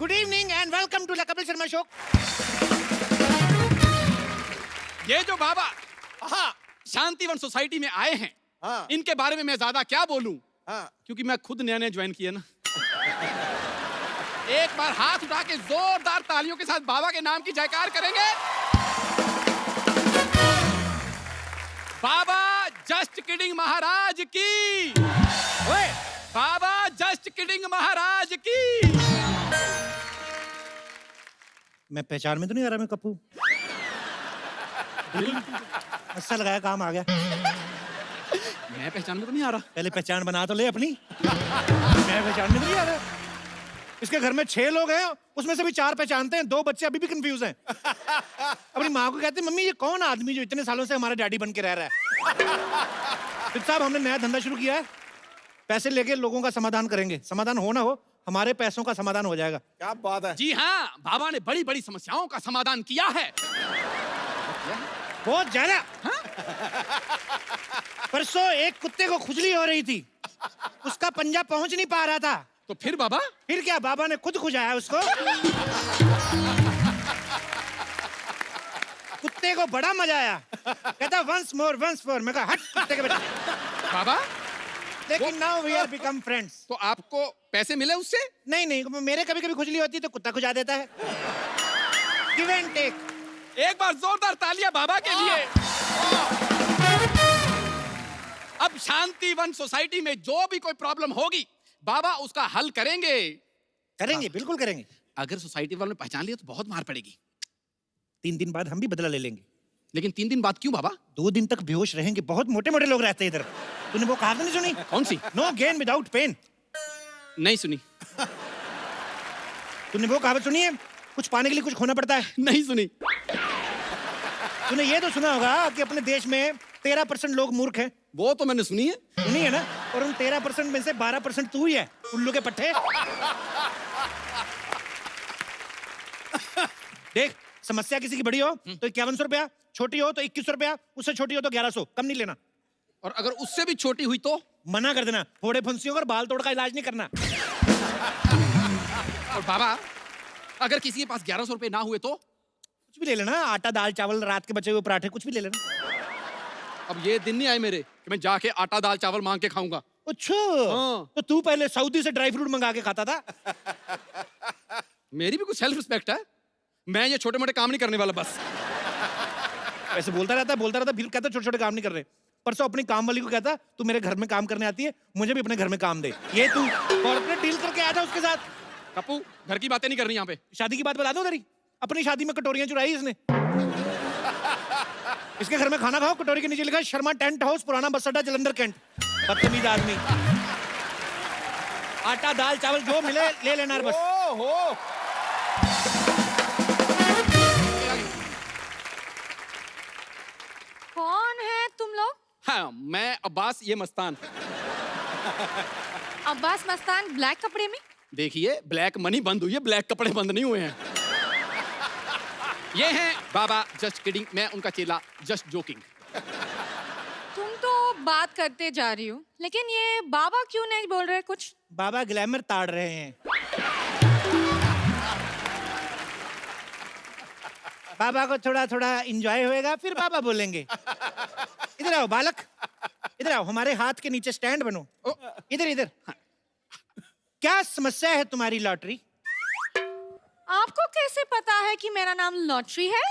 Good evening and welcome to the Kapil Sharma show. ये जो बाबा Shantivan society में आए हैं, इनके बारे में मैं ज्यादा क्या बोलूं, क्योंकि मैं खुद नया ज्वाइन किया ना। एक बार हाथ उठा के जोरदार तालियों के साथ बाबा के नाम की जयकार करेंगे। बाबा जस्ट किडिंग महाराज की। ओए, बाबा जस्ट किडिंग महाराज की। मैं पहचान में तो नहीं आ रहा मैं कप्पू? अच्छा लगाया, काम आ गया। मैं पहचान में तो नहीं आ रहा। पहले पहचान बना तो ले अपनी। मैं पहचान में तो नहीं आ रहा। इसके घर में 6 लोग हैं, उसमें से भी 4 पहचानते हैं, 2 बच्चे अभी भी कंफ्यूज हैं। अपनी माँ को कहते हैं, मम्मी ये कौन आदमी जो इतने सालों से हमारा डैडी बन के रह रहा है? फिर साहब हमने नया धंधा शुरू किया है, पैसे लेके लोगों का समाधान करेंगे। समाधान हो ना हो, हमारे पैसों का समाधान हो जाएगा। क्या बात है। जी हाँ, बाबा ने बड़ी बड़ी समस्याओं का समाधान किया है। बहुत ज्यादा। परसों एक कुत्ते को खुजली हो रही थी, उसका पंजा पहुंच नहीं पा रहा था। तो फिर बाबा? फिर क्या, बाबा ने खुद खुजाया उसको। कुत्ते को बड़ा मजा आया, कहता वंस मोर वंस मोर। मैं कहा हट कुत्ते के बच्चे। बाबा लेकिन now we are become friends. तो आपको पैसे मिले उससे? नहीं नहीं, मेरे कभी कभी खुजली होती है तो कुत्ता खुजा देता है। Give and take. एक बार जोरदार तालियां बाबा के लिए। अब शांतिवन सोसाइटी में जो भी कोई प्रॉब्लम होगी, बाबा उसका हल करेंगे। करेंगे, बिल्कुल करेंगे। अगर सोसाइटी वालों ने पहचान लिया तो बहुत मार पड़ेगी। 3 दिन बाद हम भी बदला ले लेंगे। लेकिन 3 दिन बाद क्यों बाबा? 2 दिन तक बेहोश रहेंगे, बहुत मोटे मोटे लोग रहते हैं इधर। तूने वो कहावत नहीं सुनी? कौन सी? No gain without pain. नहीं सुनी। तूने वो कहावत सुनी है, कुछ पाने के लिए कुछ खोना पड़ता है? नहीं सुनी। तूने ये तो सुना होगा कि अपने देश में 13% लोग मूर्ख हैं। वो तो मैंने सुनी है। सुनी है ना? और उन 13% में से 12% तू ही है, उल्लू के पट्टे। देख, समस्या किसी की बड़ी हो तो 5100 रुपया, छोटी हो तो 2100 रुपया, उससे छोटी हो तो 1100, कम नहीं लेना। और अगर उससे भी छोटी हुई तो? मना कर देना, फोड़े फुंसियों और बाल तोड़ का इलाज नहीं करना। और बाबा अगर किसी के पास 1100 रुपए ना हुए तो? कुछ भी ले लेना, आटा दाल चावल, रात के बचे हुए पराठे, कुछ भी ले लेना। अब ये दिन नहीं आए मेरे कि मैं जाके आटा दाल चावल मांग के खाऊंगा। अच्छा, हाँ। तो तू पहले सऊदी से ड्राई फ्रूट मंगा के खाता था। मेरी भी कुछ सेल्फ रिस्पेक्ट है। मैं ये छोटे मोटे काम नहीं करने वाला बस। ऐसे बोलता रहता, फिर कहता छोटे छोटे काम नहीं कर रहे। परसों अपनी काम वाली को कहता, तू मेरे घर में काम करने आती है, मुझे भी अपने घर में काम दे। ये तू कॉर्पोरेट डील करके आया था उसके साथ। कप्पू, घर की बातें नहीं करनी यहाँ पे। शादी की बात बता दो तेरी। अपनी शादी में कटोरियां चुराई इसने। इसके घर में खाना खाओ, कटोरी के नीचे लिखा है शर्मा टेंट हाउस, पुराना बस अड्डा, जलंधर कैंट। बदतमीज आदमी। आटा दाल चावल जो मिले ले लेना बस। ओहो, कौन है तुम लोग? हाँ, मैं अब्बास, ये मस्तान। अब्बास मस्तान ब्लैक कपड़े में? देखिए, ब्लैक मनी बंद हुई है, ब्लैक कपड़े बंद नहीं हुए हैं। ये हैं बाबा जस्ट किडिंग, मैं उनका चेला जस्ट जोकिंग। तुम तो बात करते जा रही हो, लेकिन ये बाबा क्यों नहीं बोल रहे कुछ? बाबा ग्लैमर ताड़ रहे हैं। बाबा को थोड़ा थोड़ा एंजॉय होएगा, फिर बाबा बोलेंगे। इधर आओ बालक, इधर आओ, हमारे हाथ के नीचे स्टैंड बनो। इधर इधर। क्या समस्या है तुम्हारी लॉटरी? आपको कैसे पता है कि मेरा नाम लॉटरी है?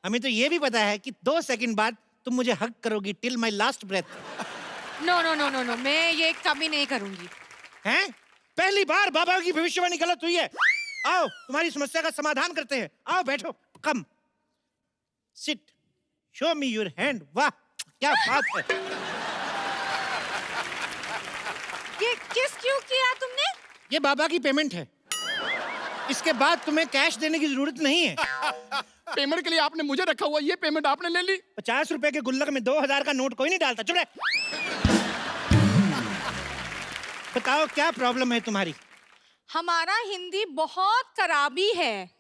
हमें तो ये भी पता है कि 2 सेकंड बाद तुम मुझे हग करोगी till my last breath. No no no no no, मैं ये कभी नहीं करूंगी। हैं? पहली बार बाबा की भविष्यवाणी गलत हुई है। आओ तुम्हारी समस्या का समाधान करते हैं। आओ बैठो, come sit, show me your hand. वाह क्या बात है। ये किस क्यों किया तुमने? ये बाबा की पेमेंट है, इसके बाद तुम्हें कैश देने की जरूरत नहीं है। पेमेंट के लिए आपने मुझे रखा हुआ, ये पेमेंट आपने ले ली। 50 रुपए के गुल्लक में 2000 का नोट कोई नहीं डालता। चुप रहे। बताओ क्या प्रॉब्लम है तुम्हारी? हमारा हिंदी बहुत खराबी है।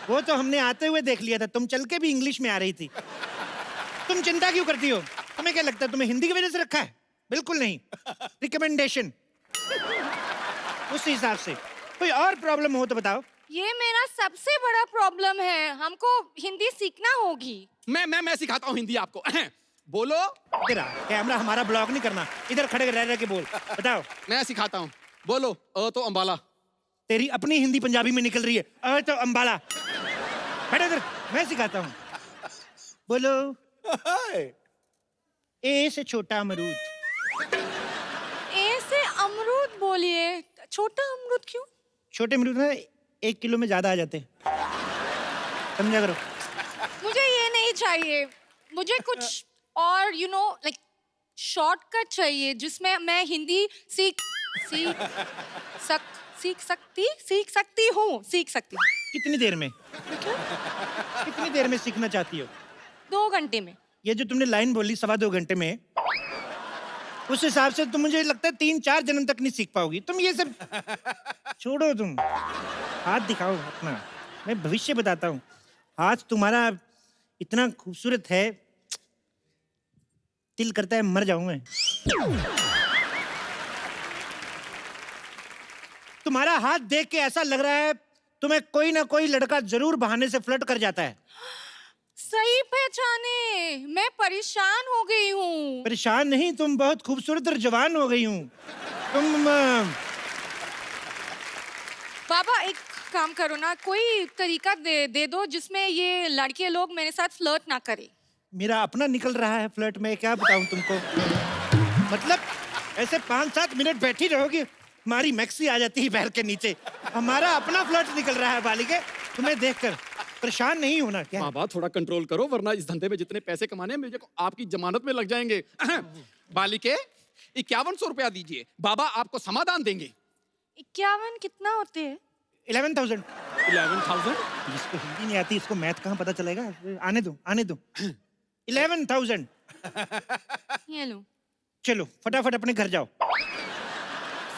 वो तो हमने आते हुए देख लिया था, तुम चल के भी इंग्लिश में आ रही थी। तुम चिंता क्यों करती हो? तुम्हें क्या लगता है तुम्हें हिंदी की वजह से रखा है? बिल्कुल नहीं, रिकमेंडेशन। उस हिसाब से। कोई और प्रॉब्लम हो तो बताओ। ये मेरा सबसे बड़ा प्रॉब्लम है, हमको हिंदी सीखना होगी। मैं सिखाता हूँ हिंदी आपको। बोलो। इधर आ, कैमरा हमारा ब्लॉक नहीं करना, इधर खड़े रह के बोल। बताओ। मैं सिखाता हूँ, बोलो। तो अंबाला। तेरी अपनी हिंदी पंजाबी में निकल रही है। तो अंबाला। बैठो इधर, मैं सिखाता हूँ। बोलो। ए से छोटा अमरूद। ए से अमरूद बोलिए। छोटा अमरूद क्यों? छोटे अमरूद ना 1 किलो में ज्यादा आ जाते हैं, समझा करो। मुझे ये नहीं चाहिए, मुझे कुछ और लाइक शॉर्टकट चाहिए जिसमें मैं हिंदी सीख सकती हूँ। कितनी देर में? कितनी देर में सीखना चाहती हो? 2 घंटे में। ये जो तुमने लाइन बोली 2.25 घंटे में, उस हिसाब से तो मुझे लगता है 3-4 जन्म तक नहीं सीख पाओगी तुम। ये सब छोड़ो, तुम हाथ दिखाओ अपना, मैं भविष्य बताता हूँ। हाथ तुम्हारा इतना खूबसूरत है, दिल करता है मर जाऊं मैं। तुम्हारा हाथ देख के ऐसा लग रहा है तुम्हें कोई ना कोई लड़का जरूर बहाने से फ्लर्ट कर जाता है। सही पहचाने, मैं परेशान हो गई हूँ। परेशान नहीं, तुम बहुत खूबसूरत और जवान हो गई हूँ तुम। बाबा एक काम करो ना, कोई तरीका दे दो जिसमें ये लड़के लोग मेरे साथ फ्लर्ट ना करे। मेरा अपना निकल रहा है फ्लर्ट में, क्या बताऊं तुमको। मतलब ऐसे 5-7 मिनट बैठी रहोगी, हमारी मैक्सी आ जाती है पैर के नीचे। हमारा अपना फ्लर्ट निकल रहा है बालिके, तुम्हें देखकर परेशान नहीं होना क्या? बाबा थोड़ा कंट्रोल करो, वरना इस धंधे में जितने पैसे कमाने हैं मुझे आपकी जमानत में लग जाएंगे। बालिके 5100 रुपया दीजिए, बाबा आपको समाधान देंगे। 51 कितना होते हैं? 11,000। 11,000? जिसको हिंदी नहीं आती इसको मैथ कहाँ पता चलेगा। आने दो 11,000। ये लो। चलो फटाफट अपने घर जाओ।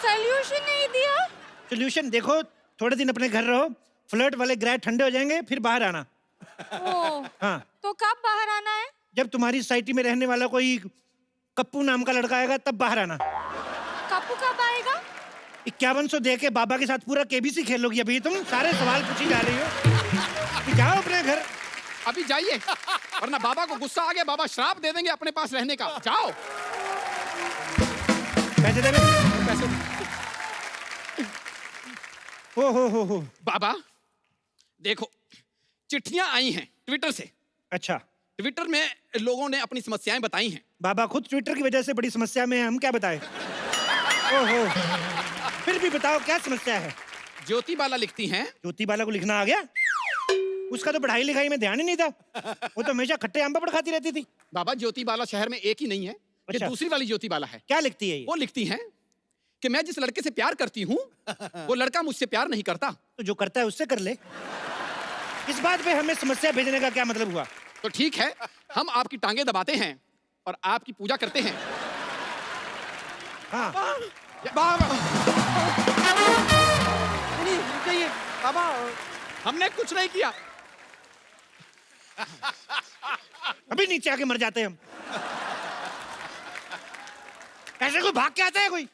सॉल्यूशन नहीं दिया? सोल्यूशन देखो, थोड़े दिन अपने घर रहो, फ्लर्ट वाले ग्रह ठंडे हो जाएंगे, फिर बाहर आना। हाँ। तो कब बाहर आना है? जब तुम्हारी सोसाइटी में रहने वाला कोई कप्पू नाम का लड़का आएगा तब बाहर आना। कप्पू कब आएगा? 5100 दे के बाबा के साथ पूरा केबीसी खेलोगी। अभी तुम सारे सवाल पूछी जा रही हो। जाओ अपने घर। अभी जाइए, वरना बाबा को गुस्सा आ गया, बाबा श्राप दे देंगे अपने पास रहने का। जाओ। पैसे दे पैसे। हो। बाबा देखो, चिट्ठियां आई हैं ट्विटर से। अच्छा। ट्विटर में लोगों ने अपनी समस्याएं बताई हैं। बाबा खुद ट्विटर की वजह से बड़ी समस्या में है, हम क्या बताएं। ओहो, फिर भी बताओ क्या समस्या है। ज्योति बाला लिखती हैं। ज्योति बाला को लिखना आ गया? उसका तो पढ़ाई लिखाई में ध्यान ही नहीं था, वो तो हमेशा खट्टे आम पापड़ खाती रहती थी। बाबा ज्योति बाला शहर में एक ही नहीं है, ये अच्छा। दूसरी वाली ज्योति बाला है। क्या लिखती है ये? वो लिखती हैं कि मैं जिस लड़के से प्यार करती हूँ वो लड़का मुझसे प्यार नहीं करता। तो जो करता है उससे कर ले। इस बात पे हमें समस्या भेजने का क्या मतलब हुआ? तो ठीक है, हम आपकी टांगे दबाते हैं और आपकी पूजा करते हैं। हाँ। बाबा नहीं, बाबा हमने कुछ नहीं किया। अभी नीचे आके मर जाते हैं हम। ऐसे कोई भाग के आता है कोई?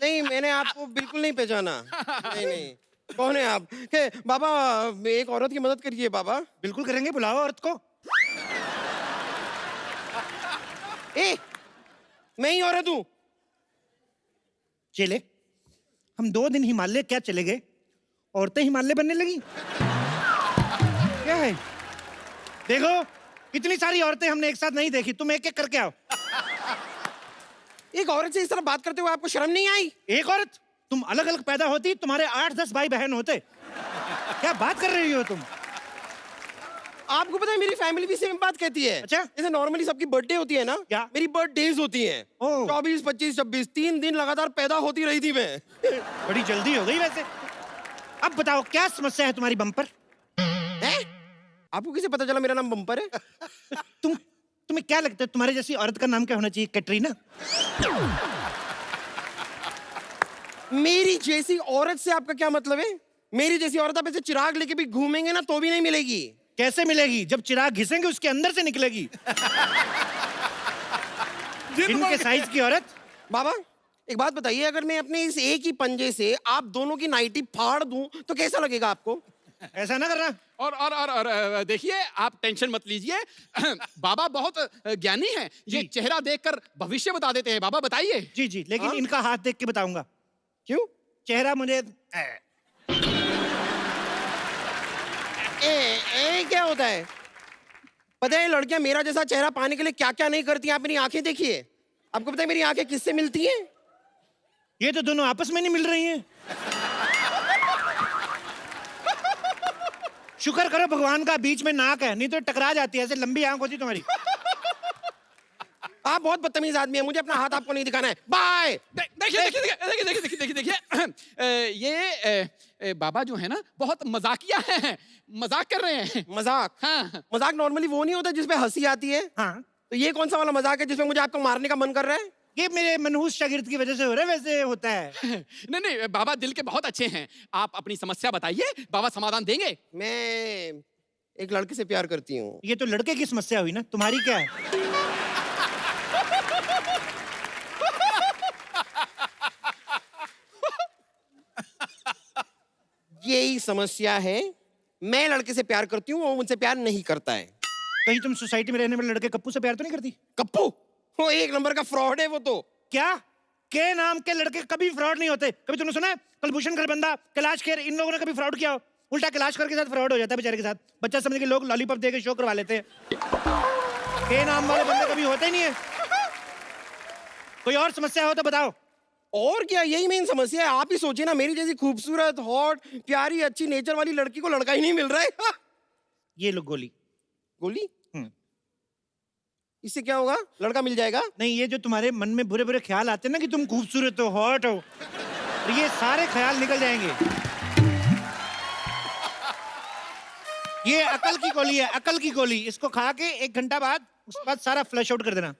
नहीं, मैंने आपको बिल्कुल नहीं पहचाना। नहीं, कौन है आप? के बाबा एक औरत की मदद करिए बाबा। बिल्कुल करेंगे, बुलाओ औरत को। मैं ही औरत हूँ। चले, हम 2 दिन हिमालय क्या चले गए, औरतें हिमालय बनने लगी। क्या है? देखो इतनी सारी औरतें हमने एक साथ नहीं देखी, तुम एक एक करके आओ। एक औरत से इस तरह बात करते हुए आपको शर्म नहीं आई? एक औरत? तुम अलग अलग पैदा होती तुम्हारे 8-10 भाई बहन होते। क्या बात कर रही हो तुम? आपको पता है मेरी फैमिली भी सेम बात कहती है। अच्छा? जैसे नॉर्मली सबकी बर्थडे होती है ना, क्या? मेरी बर्थडेज होती हैं। ओह। 24, 25, 26 3 दिन लगातार पैदा होती रही थी मैं। बड़ी जल्दी हो गई वैसे। अब बताओ क्या समस्या है तुम्हारी बम्पर? हैं? आपको कैसे पता चला मेरा नाम बम्पर है? तुम्हें क्या लगता है तुम्हारे जैसी औरत का नाम क्या होना चाहिए? कैटरीना? मेरी जैसी औरत से आपका क्या मतलब है? मेरी जैसी औरत आप ऐसे चिराग लेके भी घूमेंगे ना तो भी नहीं मिलेगी। कैसे मिलेगी? जब चिराग घिसेंगे उसके अंदर से निकलेगी। इनके साइज की औरत बाबा एक बात बताइए, अगर मैं अपने इस एक ही पंजे से आप दोनों की नाइटी फाड़ दूं तो कैसा लगेगा आपको? ऐसा ना करना। और देखिए, आप टेंशन मत लीजिए। बाबा बहुत ज्ञानी हैं, ये जी। चेहरा देखकर भविष्य बता देते हैं। बाबा बताइए। जी जी, लेकिन हाँ? इनका हाथ देख के बताऊंगा। क्यों? चेहरा मुझे क्या होता है? पता है लड़कियां मेरा जैसा चेहरा पाने के लिए क्या क्या नहीं करती हैं? आप मेरी आंखें देखिए। आपको पता है मेरी आंखें किससे मिलती हैं? ये तो दोनों आपस में नहीं मिल रही हैं। शुक्र करो भगवान का बीच में नाक है, नहीं तो टकरा जाती है। ऐसे लंबी आंख होती तुम्हारी। आप बहुत बदतमीज आदमी हैं, मुझे अपना हाथ आपको नहीं दिखाना है। बाय। देखिए देखिए देखिए देखिए देखिए देखिए ये बाबा जो है ना, बहुत मजाकिया हैं, मजाक कर रहे हैं। मजाक? हाँ। मजाक नॉर्मली वो नहीं होता जिसमें हंसी आती है? हाँ, तो ये कौन सा वाला मजाक है जिसमें मुझे आपको मारने का मन कर रहा है? ये मेरे मनहूस शागिर्द की वजह से हो रहा है, वैसे होता है। नहीं नहीं, बाबा दिल के बहुत अच्छे हैं। आप अपनी समस्या बताइए, बाबा समाधान देंगे। मैं एक लड़के से प्यार करती हूँ। ये तो लड़के की समस्या हुई ना, तुम्हारी क्या है? यही समस्या है, मैं लड़के से प्यार करती हूँ, वो मुझसे प्यार नहीं करता है। कहीं तुम सोसाइटी में रहने वाले लड़के कप्पू से प्यार तो नहीं करती? कप्पू वो एक नंबर का फ्रॉड है वो तो। क्या? के नाम के लड़के कभी फ्रॉड नहीं होते। कभी तुमने सुना है कुलभूषण खरबंदा, कैलाश खेर, इन लोगों ने कभी फ्रॉड किया हो? उल्टा कैलाश खेर के साथ फ्रॉड हो जाता है बेचारे के साथ। बच्चा समझ के लोग लॉलीपॉप दे के शो करवा लेते हैं। के नाम वाले बंदे कभी होते ही नहीं है। कोई और समस्या हो तो बताओ। और क्या, यही मेन समस्या है। आप ही सोचिए ना, मेरी जैसी खूबसूरत, हॉट, प्यारी, अच्छी नेचर वाली लड़की को लड़का ही नहीं मिल रहा है। ये लो गोली। गोली? हम्म। इससे क्या होगा? लड़का मिल जाएगा? नहीं, ये जो तुम्हारे मन में बुरे बुरे ख्याल आते हैं ना कि तुम खूबसूरत हो, हॉट हो, और ये सारे ख्याल निकल जाएंगे। ये अकल की गोली है, अकल की गोली। इसको खा के 1 घंटा बाद, उसके बाद सारा फ्लश आउट कर देना।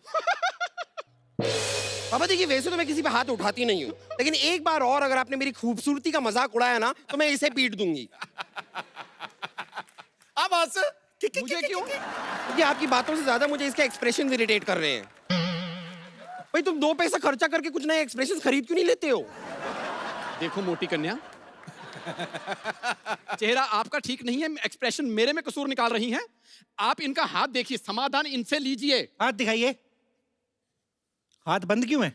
बाबा देखिए, वैसे तो मैं किसी पे हाथ उठाती नहीं हूँ, लेकिन एक बार और अगर आपने मेरी खूबसूरती का मजाक उड़ाया ना तो मैं इसे पीट दूंगी। अब हंस। मुझे क्यों? ये आपकी बातों से ज्यादा मुझे इसके एक्सप्रेशन इरिटेट कर रहे हैं। भाई तुम 2 पैसा खर्चा करके कुछ नए एक्सप्रेशन खरीद क्यों नहीं लेते हो? देखो मोटी कन्या, चेहरा आपका ठीक नहीं है, एक्सप्रेशन मेरे में कसूर निकाल रही हैं। आप इनका हाथ देखिए, समाधान इनसे लीजिए। हाथ दिखाइए। हाथ बंद क्यों है?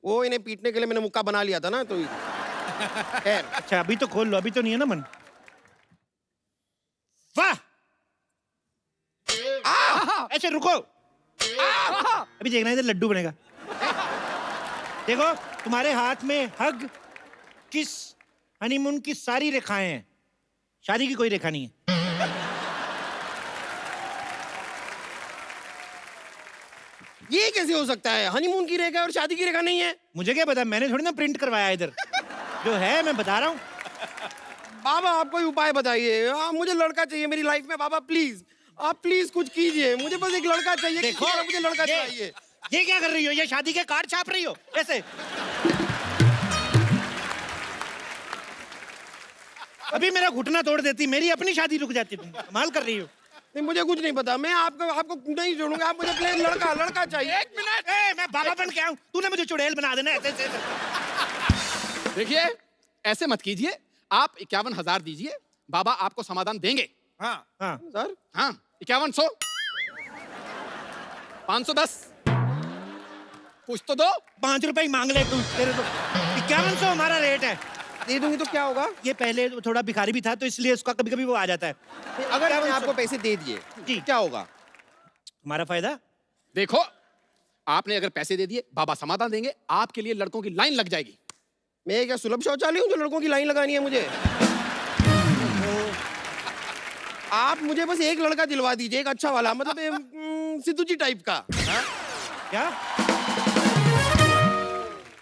वो इन्हें पीटने के लिए मैंने मुक्का बना लिया था ना, तो खैर। अच्छा, अभी तो खोल लो, अभी तो नहीं है ना मन। वाह! ऐसे रुको। अभी देखना, इधर लड्डू बनेगा। देखो, तुम्हारे हाथ में हग, किस, हनीमून की सारी रेखाएं हैं। शादी की कोई रेखा नहीं है। ये कैसे हो सकता है? हनीमून की रेखा और शादी की रेखा नहीं है? मुझे क्या पता, मैंने थोड़ी ना प्रिंट करवाया इधर। जो है मैं बता रहा हूँ। बाबा आप कोई उपाय बताइए। मुझे लड़का चाहिए मेरी लाइफ में। बाबा प्लीज, आप प्लीज कुछ कीजिए। मुझे बस एक लड़का चाहिए। देखो, मुझे लड़का चाहिए। ये क्या कर रही हो? ये शादी के कार्ड छाप रही हो ऐसे? अभी मेरा घुटना तोड़ देती, मेरी अपनी शादी रुक जाती। तुम कमाल कर रही हो। नहीं मुझे कुछ नहीं पता, मैं आपको नहीं छोड़ूंगा। आप मुझे प्लीज लड़का चाहिए। 1 मिनट। मैं बाबा बन के आऊं, तूने मुझे चुड़ैल बना देना ऐसे ऐसे। देखिए, ऐसे मत कीजिए। आप 51,000 दीजिए, बाबा आपको समाधान देंगे। हाँ हाँ, सर हाँ, 5100, 510, कुछ तो दो। 5 रुपए ही मांग ले तू। तेरे तो 5100 हमारा रेट है। दे दूंगी तो क्या होगा? ये पहले थोड़ा भिखारी भी था, तो इसलिए उसका कभी कभी वो आ जाता है। अगर मैंने आपको पैसे दे दिए जी। क्या होगा? हमारा फायदा। देखो, आपने अगर पैसे दे दिए, बाबा समाधान देंगे, आपके लिए लड़कों की लाइन लग जाएगी। मैं क्या सुलभ शौचालय हूँ जो लड़कों की लाइन लगानी है मुझे? आप मुझे बस एक लड़का दिलवा दीजिए, एक अच्छा वाला, मतलब सिद्धू जी टाइप का। क्या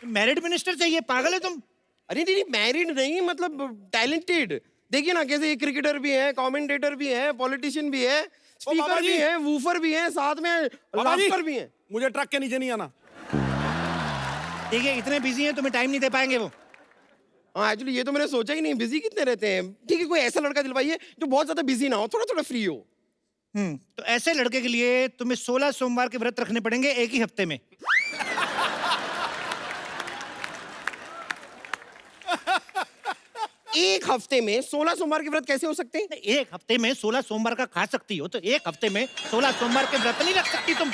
मैरिड मिनिस्टर चाहिए? पागल है तुम? अरे नहीं, मैरिड नहीं, मतलब टैलेंटेड। देखिए ना कैसे क्रिकेटर भी है, कमेंटेटर भी है, पॉलिटिशियन भी है, बाबा स्पीकर जी। भी है, वूफर भी है, साथ में बाबा जी। लाफ्टर भी है। मुझे ट्रक के नीचे नहीं आना। देखिए, इतने बिजी हैं, तुम्हें टाइम नहीं दे पाएंगे वो। हाँ एक्चुअली ये तो मैंने सोचा ही नहीं, बिजी कितने रहते हैं। ठीक है, कोई ऐसा लड़का दिलवाइए जो बहुत ज्यादा बिजी ना हो, थोड़ा थोड़ा फ्री हो। तो ऐसे लड़के के लिए तुम्हें 16 सोमवार के व्रत रखने पड़ेंगे एक ही हफ्ते में। एक हफ्ते में 16 सोमवार के व्रत कैसे हो सकते हैं? एक हफ्ते में 16 सोमवार का खा सकती हो तो एक हफ्ते में 16 सोमवार के व्रत नहीं रख सकती तुम।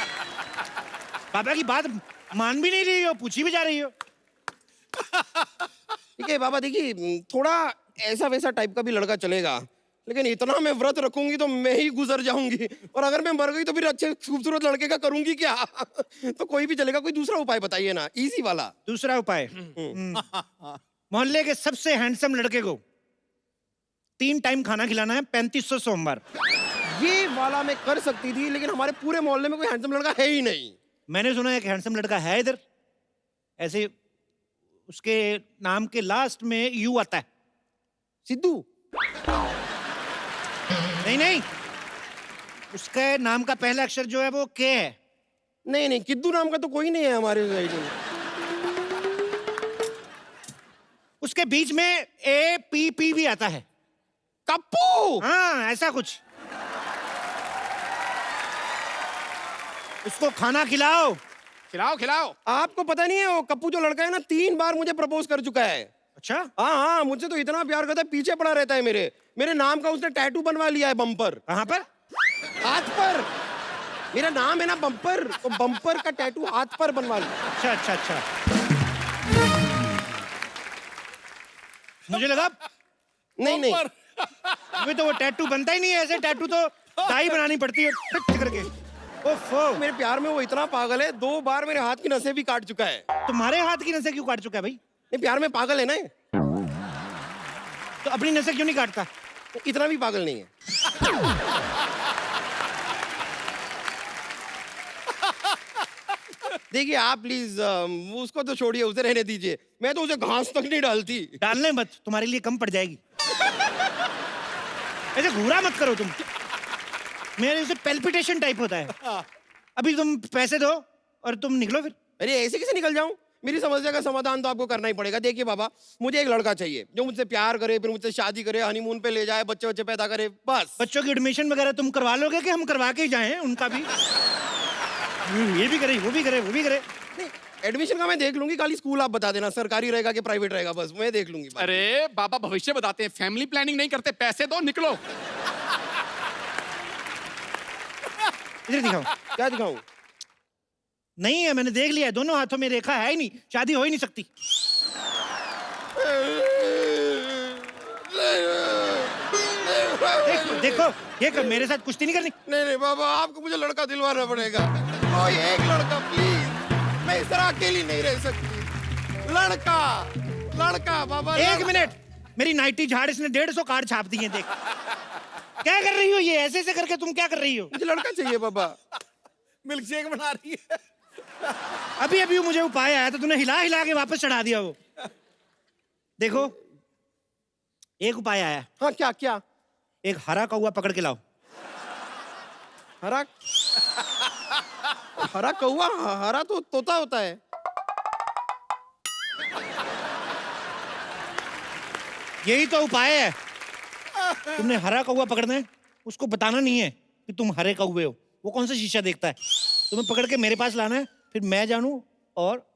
बाबा की बात मान भी नहीं रही हो, पूछी भी जा रही हो। ठीक है बाबा, देखिए थोड़ा ऐसा वैसा टाइप का भी लड़का चलेगा, लेकिन इतना मैं व्रत रखूंगी तो मैं ही गुजर जाऊंगी, और अगर मैं मर गई तो फिर अच्छे खूबसूरत लड़के का करूंगी क्या? तो कोई भी चलेगा, कोई दूसरा उपाय बताइए ना, इजी वाला। दूसरा उपाय, मोहल्ले के सबसे हैंडसम लड़के को 3 टाइम खाना खिलाना है 3500 सोमवार। ये वाला मैं कर सकती थी, लेकिन हमारे पूरे मोहल्ले में कोई हैंडसम लड़का है ही नहीं। मैंने सुना है एक हैंडसम लड़का है इधर, ऐसे उसके नाम के लास्ट में यू आता है। सिद्धू? नहीं नहीं, उसके नाम का पहला अक्षर जो है वो के है। नहीं नहीं, किद्दू नाम का तो कोई नहीं है हमारे सोसाइटी में। उसके बीच में ए पी पी भी आता है। कप्पू? हाँ, ऐसा कुछ। उसको खाना खिलाओ। खिलाओ खिलाओ। आपको पता नहीं है, वो कप्पू जो लड़का है ना 3 बार मुझे प्रपोज कर चुका है। अच्छा? हाँ हाँ, मुझसे तो इतना प्यार करता है, पीछे पड़ा रहता है मेरे नाम का उसने टैटू बनवा लिया है बम्पर। कहाँ पर? हाथ पर। मेरा नाम है ना बम्पर, तो बम्पर का टैटू हाथ पर बनवा लिया। अच्छा अच्छा अच्छा, मुझे लगा नहीं नहीं, अभी तो वो टैटू बनता ही नहीं है, ऐसे टैटू तो डाई बनानी पड़ती है फिट करके। ओफो, मेरे प्यार में वो इतना पागल है, 2 बार मेरे हाथ की नसें भी काट चुका है। तुम्हारे हाथ की नसें क्यों काट चुका है भाई? ये प्यार में पागल है ना ये। तो अपनी नसें क्यों नहीं काटता? इतना भी पागल नहीं है। देखिए आप प्लीज उसको तो छोड़िए, उसे रहने दीजिए, मैं तो उसे घास तक नहीं डालती। डालने मत, तुम्हारे लिए कम पड़ जाएगी। ऐसे घूरा मत करो तुम, मेरे उसे पेल्पिटेशन टाइप होता है। अभी तुम पैसे दो और तुम निकलो फिर। अरे ऐसे कैसे निकल जाऊं? मेरी समस्या का समाधान तो आपको करना ही पड़ेगा। देखिए बाबा, मुझे एक लड़का चाहिए जो मुझसे प्यार करे, फिर मुझसे शादी करे, हनीमून पे ले जाए, बच्चे बच्चे पैदा करे, बस। बच्चों की एडमिशन वगैरह तुम करवा लोगे कि हम करवा के ही जाएं उनका भी? ये भी करे, वो भी करे, वो भी करे। नहीं, एडमिशन का मैं देख लूंगी, खाली स्कूल आप बता देना सरकारी रहेगा कि प्राइवेट रहेगा, बस मैं देख लूंगी। अरे बाबा भविष्य बताते हैं, फैमिली प्लानिंग नहीं करते। पैसे दो, निकलो। इधर दिखाओ। क्या दिखाऊं? नहीं है, मैंने देख लिया है, दोनों हाथों में रेखा है ही नहीं, शादी हो ही नहीं सकती। देखो देखो, ये कर, मेरे साथ कुश्ती नहीं करनी। नहीं नहीं बाबा, आपको मुझे लड़का दिलवाना पड़ेगा, कोई एक लड़का प्लीज। मैं इस तरह अकेली नहीं रह सकती। लड़का लड़का बाबा। एक मिनट, मेरी नाइटी झाड़ इसने 150 कार्ड छाप दिए। देख क्या कर रही हो, ये ऐसे ऐसे करके तुम क्या कर रही हो? मुझे लड़का चाहिए बाबा। मिल्क शेक बना रही है। अभी अभी मुझे उपाय आया तो तूने हिला हिला के वापस चढ़ा दिया वो। देखो, एक उपाय आया। हाँ क्या क्या? एक हरा कौवा पकड़ के लाओ। हरा? हरा कौवा? हरा तो तोता होता है। यही तो उपाय है। तुमने हरा कौवा पकड़ना है, उसको बताना नहीं है कि तुम हरे कौवे हो। वो कौन सा शीशा देखता है? तुम्हें पकड़ के मेरे पास लाना है, फिर मैं जानूं। और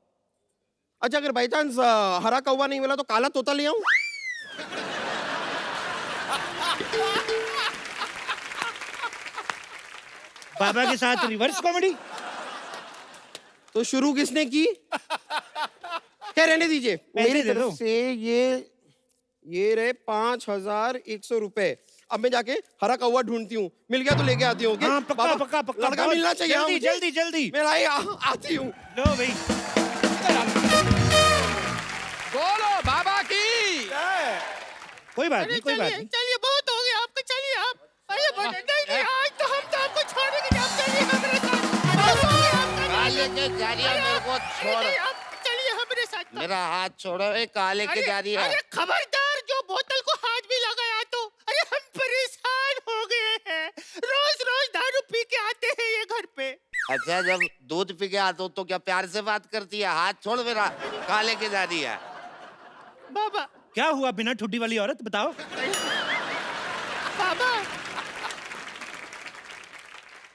अच्छा, अगर बाई चांस हरा कौवा नहीं मिला तो काला तोता ले आऊं? बाबा के साथ रिवर्स कॉमेडी। तो शुरू किसने की? क्या रहने दीजिए, मेरी दे दो। तरफ से ये रहे 5100 रुपए। अब मैं जाके हरा कौवा ढूंढती हूँ, मिल गया तो लेके आती हूँ। हाँ, पक्का बाबा, पक्का पक्का। लड़का बहुत मिलना चाहिए। जल्दी मुझे। जल्दी जल्दी। मैं आती हूँ। लो भाई, बोलो बाबा की। कोई बात नहीं, कोई बात नहीं। चलिए बहुत हो गया आपका, चलिए आप। अरे नहीं नहीं, आज तो हम तो आपको छोड़ेंगे नहीं, आप चलिए हमारे साथ। बहुत हो गया आपका। काले के जारिया मेरे को अरे छोड़। नहीं, आप चलिए हमारे साथ। मेरा हाथ छोड़ो, ए काले के जारिया। अरे खबरदार, जो बोतल को हाथ भी लगाया तो। अरे हम परेशान हो गए हैं, रोज रोज दारू पी के आते हैं ये घर पे। अच्छा, जब दूध पी के आता हूँ तो क्या प्यार से बात करती है? हाथ छोड़ मेरा, काले के जारिया। बाबा क्या हुआ बिना ठुड्डी वाली औरत, बताओ। बाबा,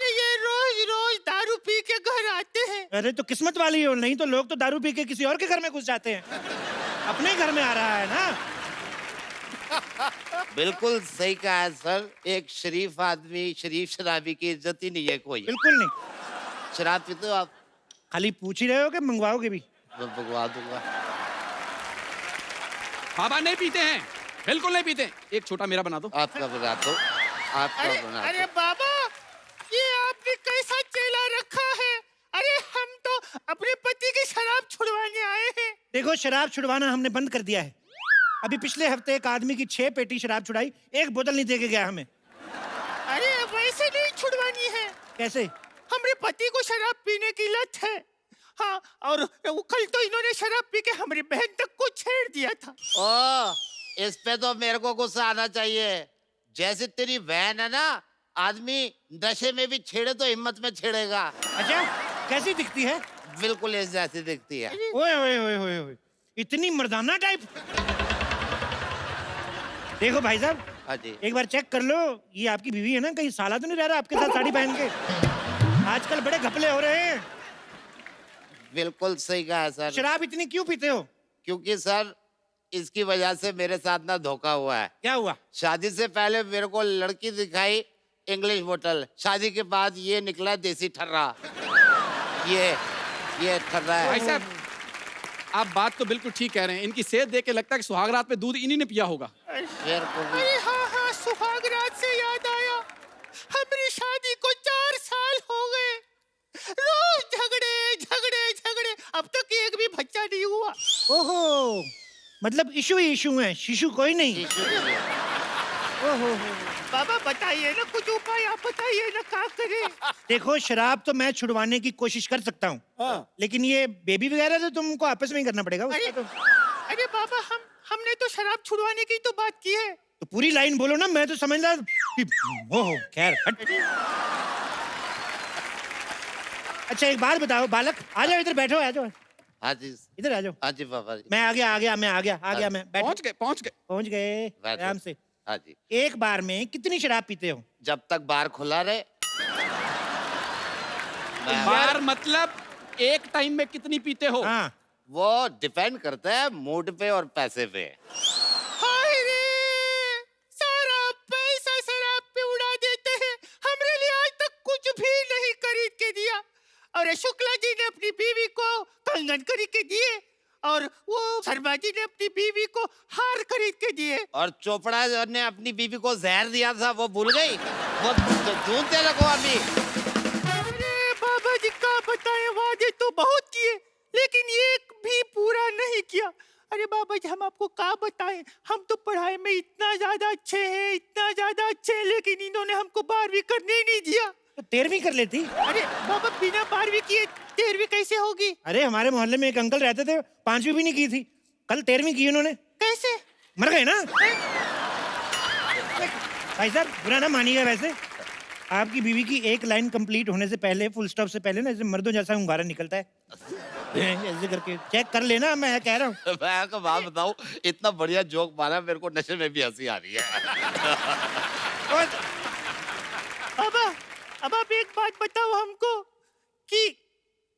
ये रोज रोज दारू पी के घर आते हैं। अरे तो किस्मत वाली हो, नहीं तो लोग तो दारू पी के किसी और के घर में घुस जाते हैं। अपने घर में आ रहा है ना। बिल्कुल सही कहा है सर। एक शरीफ आदमी शरीफ शराबी की इज्जत ही नहीं है कोई। बिल्कुल नहीं। शराब पीते हो आप? खाली पूछ ही रहे हो कि मंगवाओगे भी? मैं भगवा दूंगा। बाबा नहीं पीते हैं, बिल्कुल नहीं पीते। एक छोटा मेरा बना दो। आपका बना दो, आपका अरे बना अरे दो। बाबा, ये आपने कैसा चेला रखा है? अरे हम तो अपने पति की शराब छुड़वाने आए हैं। देखो, शराब छुड़वाना हमने बंद कर दिया है। अभी पिछले हफ्ते एक आदमी की 6 पेटी शराब छुड़ाई, एक बोतल नहीं दे के गया हमें। अरे वैसे नहीं छुड़वानी है। कैसे? हमारे पति को शराब पीने की लत है। हाँ, और वो कल तो इन्होंने शराब पी के हमारी बहन तक को छेड़ दिया था। ओ, इस पे तो मेरे को गुस्सा आना चाहिए। जैसे तेरी बहन है ना, आदमी नशे में भी छेड़े तो हिम्मत में छेड़ेगा। अच्छा, कैसी दिखती है? बिल्कुल इस जैसी दिखती है। ओए ओए ओए ओए ओए, इतनी मर्दाना टाइप। देखो भाई साहब, हाँ जी। एक बार चेक कर लो, ये आपकी बीवी है ना? कहीं साला तो नहीं रह रहा आपके साथ साड़ी पहन के? आजकल बड़े घपले हो रहे हैं। बिल्कुल सही कहा है सर। शराब इतनी क्यों पीते हो? क्योंकि सर इसकी वजह से मेरे साथ ना धोखा हुआ है। क्या हुआ? शादी से पहले मेरे को लड़की दिखाई इंग्लिश बोतल, शादी के बाद ये निकला देसी ठर्रा। ये ठर्रा भाई है। साहब, आप बात तो बिल्कुल ठीक कह रहे हैं। इनकी सेहत देख के लगता है कि सुहागरात में दूध इन्हीं ने पिया होगा। मेरे को भी। अरे हाँ हाँ, सुहागरात से याद आया, हमारी शादी को 4 साल हो गए। रोज झगड़े झगड़े झगड़े, अब तक एक भी बच्चा नहीं हुआ। ओहो, मतलब इशू ही इशू है, शिशु कोई नहीं। ओहो, बाबा बताइए ना, कुछ उपाय आप बताइए ना, क्या करें? देखो, शराब तो मैं छुड़वाने की कोशिश कर सकता हूँ, लेकिन ये बेबी वगैरह तो तुमको आपस में ही करना पड़ेगा। अरे उसका तो अरे बाबा, हमने तो शराब छुड़वाने की तो बात की है। तो पूरी लाइन बोलो ना, मैं तो समझ रहा कि ओहो, खैर हट। अच्छा, एक बात बताओ बालक, आ जाओ इधर, बैठो, आ जाओ, हाँ जी, इधर आ जाओ। हाँ जी पापा जी। मैं आ गया, मैं बैठो। पहुंच गए। पहुंच गए, बैठो। आराम से। हाँ जी। एक बार में कितनी शराब पीते हो? जब तक बार खुला रहे। बार मतलब एक टाइम में कितनी पीते हो? हाँ, वो डिपेंड करता है मूड पे और पैसे पे। हाय रे, सारा पैसा शराब पे उड़ा देते हैं। हमरे लिए आज तक कुछ भी नहीं खरीद के दिया। और शुक्ला जी ने अपनी बीवी को कंगन खरीद के दिए, और वो शर्मा जी ने अपनी बीवी को हार खरीद के दिए। और चोपड़ा ने अपनी बीवी को जहर दिया था, वो भूल गई? वो ढूंढते रखो अभी। अरे बाबा जी, का बताएं, वादे तो बहुत किए, लेकिन एक भी पूरा नहीं किया। अरे बाबा जी, हम आपको क्या बताएं, हम तो पढ़ाई में इतना ज्यादा अच्छे हैं, लेकिन इन्होंने हमको 12वीं करने ही नहीं दिया। तो 13वीं कर लेती। अरे बाबा, बिना 12वीं किए 13वीं कैसे होगी? अरे, हमारे मोहल्ले में एक अंकल रहते थे, 5वीं भी नहीं की थी, कल 13वीं की उन्होंने। कैसे? मर गए ना। भाई साहब, बुरा ना मानिएगा, वैसे आपकी बीवी की एक लाइन कंप्लीट होने से पहले, फुल स्टॉप से पहले ना, ऐसे मर्दों जैसा hunगारा निकलता है। ऐसे करके चेक कर लेना, मैं कह रहा हूँ। मैं आपको बात बताऊं, इतना बढ़िया जोक मारा, मेरे को नशे में भी हंसी आ रही है। बाबा, अब आप एक बात बताओ हमको कि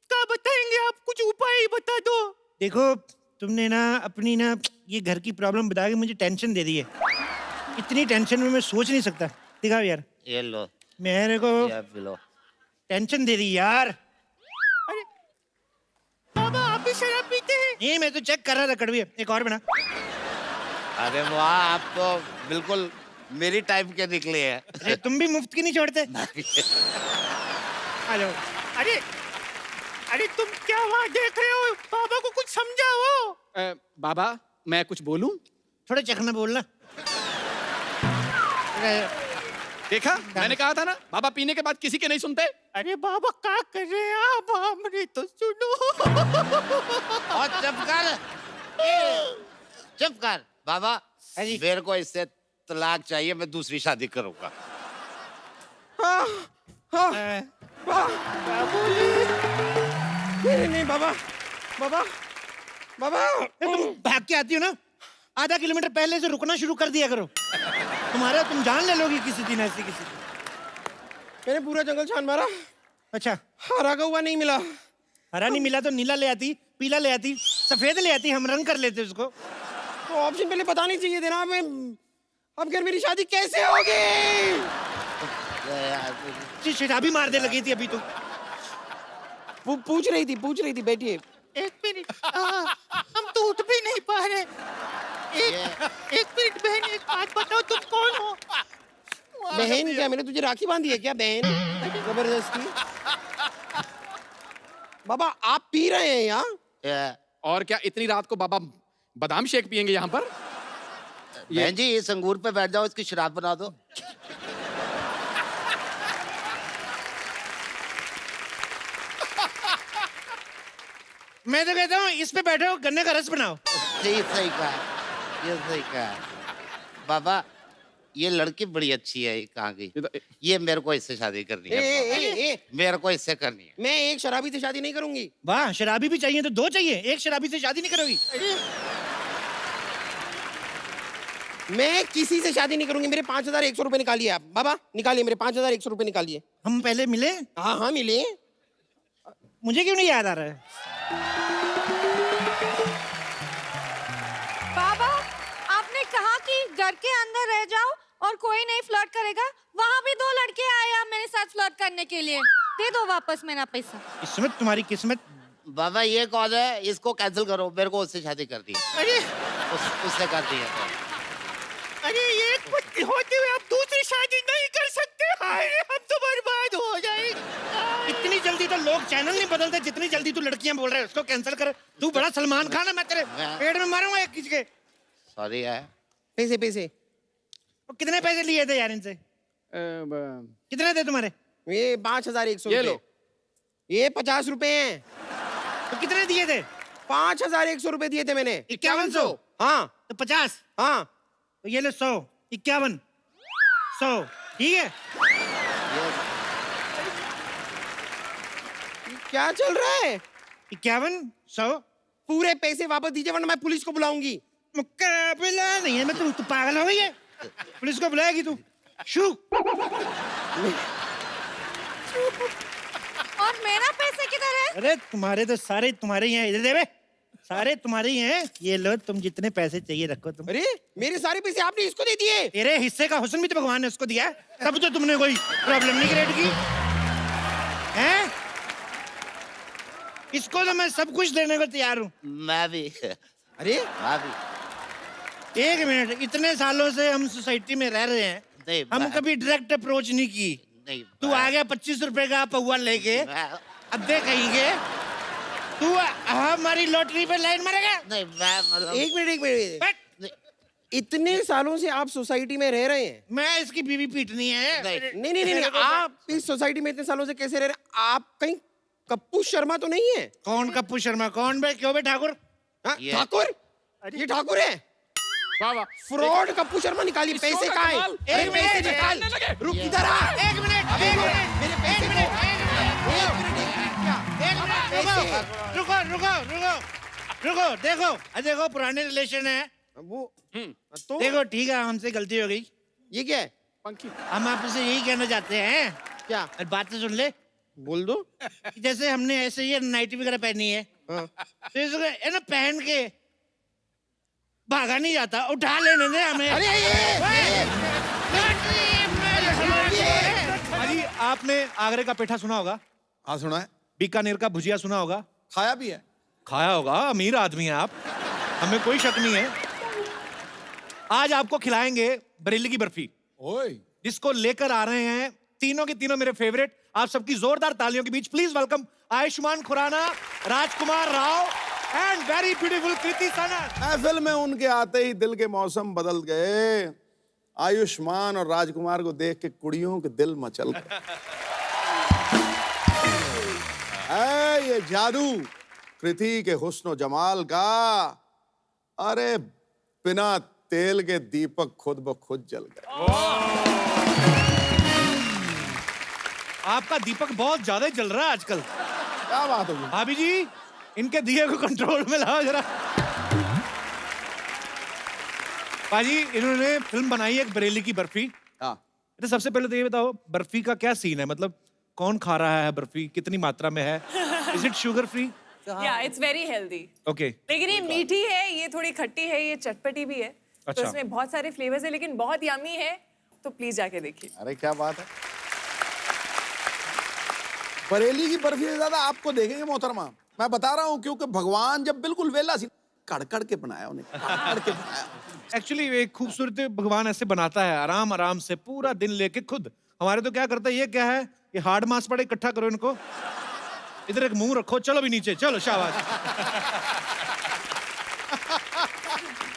क्या बताएंगे आप? कुछ उपाय ही बता दो। देखो, तुमने ना अपनी ना ये घर की प्रॉब्लम बता के मुझे टेंशन दे दी है। इतनी टेंशन में मैं सोच नहीं सकता। दिखाओ यार, ये लो, मेरे को ये पी लो। टेंशन दे दी यार। अरे बाबा, आप भी शराब पीते हैं? नहीं, मैं तो चेक कर रहा था कड़वी। एक और बना। अरे वाह, आप तो बिल्कुल मेरी टाइप के निकले हैं। अरे, तुम भी मुफ्त की नहीं छोड़ते। आ जाओ। अरे अरे, तुम क्या वहाँ देख रहे हो? बाबा को कुछ समझाओ। बाबा, मैं कुछ बोलूं? थोड़ा चखना बोलना। देखा, मैंने कहा था ना, बाबा पीने के बाद किसी के नहीं सुनते। अरे बाबा, क्या कर रहे हैं आप? हमने तो सुनो। और चुप कर बाबा। मेरे को इससे तलाक चाहिए, मैं दूसरी शादी करूंगा। नहीं बाबा, तुम भाग के आती हो ना, आधा किलोमीटर पहले से रुकना शुरू कर दिया करो। तुम जान ले लोगी किसी दिन ऐसी किसी दिन। मैंने पूरा जंगल छान मारा, अच्छा, हरा कौवा नहीं मिला। हरा नहीं मिला तो नीला ले आती, पीला ले आती, सफेद ले आती, हम रंग कर लेते उसको। तो ऑप्शन पहले बतानी चाहिए थे ना। मैं अब फिर मेरी शादी कैसे होगी? शराबी मार दे लगी थी अभी तो। पूछ रही थी बैठिए। एक मिनट, हम तो उठ भी नहीं पा रहे। एक मिनट बहन, एक बात बताओ, तुम कौन हो? बहन क्या, मैंने तुझे राखी बांधी है क्या बहन? जबरदस्ती। बाबा आप पी रहे हैं यहाँ? और क्या इतनी रात को बाबा बादाम शेक पियेंगे यहाँ पर? बहन जी, इस अंगूर पे बैठ जाओ, इसकी शराब बना दो। मैं तो कहता हूँ इस पे बैठो, गन्ने का रस बनाओ। ये सही कहा, ये सही कहा। बाबा ये लड़की बड़ी अच्छी है, कहाँ गई? ये मेरे को इससे शादी करनी है। मेरे को इससे करनी है। मैं एक शराबी से शादी नहीं करूंगी। वाह, शराबी भी चाहिए तो दो चाहिए, एक शराबी से शादी नहीं करोगी? मैं किसी से शादी नहीं करूंगी। मेरे 5,100 रुपए निकालिए आप। बाबा निकालिए, मेरे 5,100 रुपए निकालिए। हम पहले मिले? हाँ मिले। मुझे क्यों नहीं याद आ रहा है? बाबा, आपने कहा कि घर के अंदर रह जाओ और कोई नहीं फ्लर्ट करेगा। वहाँ भी 2 लड़के आए हैं मेरे साथ फ्लर्ट करने के लिए। दे दो वापस मेरा पैसा। किस्मत, तुम्हारी किस्मत। बाबा ये कौन है? इसको कैंसिल करो, मेरे को उससे शादी करनी है। अरे उससे करनी है। अरे, ये कुछ होते हुए आप दूसरी शादी नहीं कर सकते। हाय, हम तो बर्बाद हो जाएंगे। इतनी जल्दी तो लोग चैनल नहीं बदलते जितनी जल्दी तू लड़कियां बोल रहे हैं उसको कैंसिल कर। तू बड़ा सलमान खान है, मैं तेरे पेट में मारूंगा एक किसी के। सॉरी है। पैसे वो कितने पैसे लिए थे यार इनसे? कितने थे तुम्हारे? ये 5,100 ये रुपए। लो। ये 50 रुपए हैं। तो कितने दिए थे? 5,100 रुपए दिए थे मैंने। 5100? हाँ तो 50? हाँ। तो ये ले 100, 51, 100, ठीक है? क्या चल रहा है? 51, 100। पूरे पैसे वापस दीजिए वरना मैं पुलिस को बुलाऊंगी। मुकाबला नहीं है। मैं तू पागल हो गई है? पुलिस को बुलाएगी तू? शू। और मेरा पैसे किधर है? अरे तुम्हारे तो सारे तुम्हारे ही हैं। इधर दे बे, सारे तुम्हारे ही हैं। ये लो, तुम जितने पैसे चाहिए रखो तुम। अरे मेरे सारे पैसे आपने इसको दे दिए? तेरे हिस्से का हुस्न भी तो भगवान ने उसको दिया है। तब तो तुमने कोई प्रॉब्लम नहीं क्रिएट की हैं? इसको तो मैं सब कुछ देने को तैयार हूँ। मैं भी। अरे मैं भी। एक मिनट, इतने सालों से हम सोसाइटी में रह रहे हैं, नहीं, हम कभी डायरेक्ट अप्रोच नहीं की। नहीं, तू आ गया 25 रुपए का पौवा लेके, अब दे कहेंगे तू हमारी लॉटरी पे लाइन मारेगा? नहीं, मैं मतलब एक मिनट। बट इतने सालों से आप सोसाइटी में रह रहे हैं? मैं इसकी बीवी पीटनी है। नहीं। आप इस सोसाइटी में इतने सालों से कैसे रह रहे हैं? आप कहीं कप्पू शर्मा तो नहीं है? कौन कप्पू शर्मा? कौन बे? क्यों बे ठाकुर? हाँ, ये- ठाकुर? ये ठाकुर है? बाबा फ्रॉड कप्पू शर्मा निकालिए। इसको पैसे का कहाँ कमाल। है? अरे एक पैसे मिनट, निकाल। निकालने लगे। रुक इधर आ। एक मिनट, मेरे पैसे को। रुको। देखो पुराने रिलेशन है। वो तो देखो ठीक है, हमसे गलती हो गई। ये क्या है? पंखी। हम आपसे यही कहना चाहते हैं, क्या? और बात तो सुन ले। बोल दो। कि जैसे हमने ऐसे ही नाइटी वगैरह पहनी है, हाँ। तो इसको है ना पहन के भागा नहीं जाता, उठा लेने दे हमें। अरे अजी, आपने आगरे का पेठा सुना होगा, हाँ सुना है, बीकानेर का भुजिया सुना होगा, खाया भी है। खाया होगा। अमीर आदमी हैं आप, हमें कोई शक नहीं है। आज आपको खिलाएंगे बरेली की बर्फी, ओए जिसको लेकर आ रहे हैं तीनों के तीनों मेरे फेवरेट। आप सबकी जोरदार तालियों के बीच please welcome Ayushmann Khurrana, Rajkummar Rao and very beautiful Kriti Sanon. महफिल में उनके आते ही दिल के मौसम बदल गए। आयुष्मान और राजकुमार को देख के कुड़ियों के दिल मचल गए। है ये जादू कृति के हुस्न जमाल का। अरे बिना तेल के दीपक खुद ब खुद जल गए। आपका दीपक बहुत ज्यादा ही जल रहा है आजकल। क्या बात होगी? भाभी जी, इनके दिए को कंट्रोल में लाओ जरा। भाजी, इन्होंने फिल्म बनाई है एक बरेली की बर्फी। हाँ तो सबसे पहले तो ये बताओ, बर्फी का क्या सीन है? मतलब कौन खा रहा है बर्फी, कितनी मात्रा में है? Is it sugar free? या इट्स वेरी हेल्दी। ओके, लेकिन ये मीठी है, ये थोड़ी खट्टी है, ये चटपटी भी है। अच्छा। तो इसमें बहुत सारे फ्लेवर्स है लेकिन बहुत यमी है, तो प्लीज जाके देखिए। अरे क्या बात है, बरेली की बर्फी से ज्यादा आपको देखेंगे मोहतरमा, मैं बता रहा हूँ, क्योंकि भगवान जब बिल्कुल वेला सी कड़ के बनाया उन्हें, कड़ के बनाया। एक्चुअली एक खूबसूरत भगवान ऐसे बनाता है, आराम आराम से पूरा दिन लेके खुद। हमारे तो क्या करता है, ये क्या है, ये हार्ड मास पड़े, इकट्ठा करो इनको, इधर एक मुंह रखो, चलो भी नीचे, चलो शाबाश।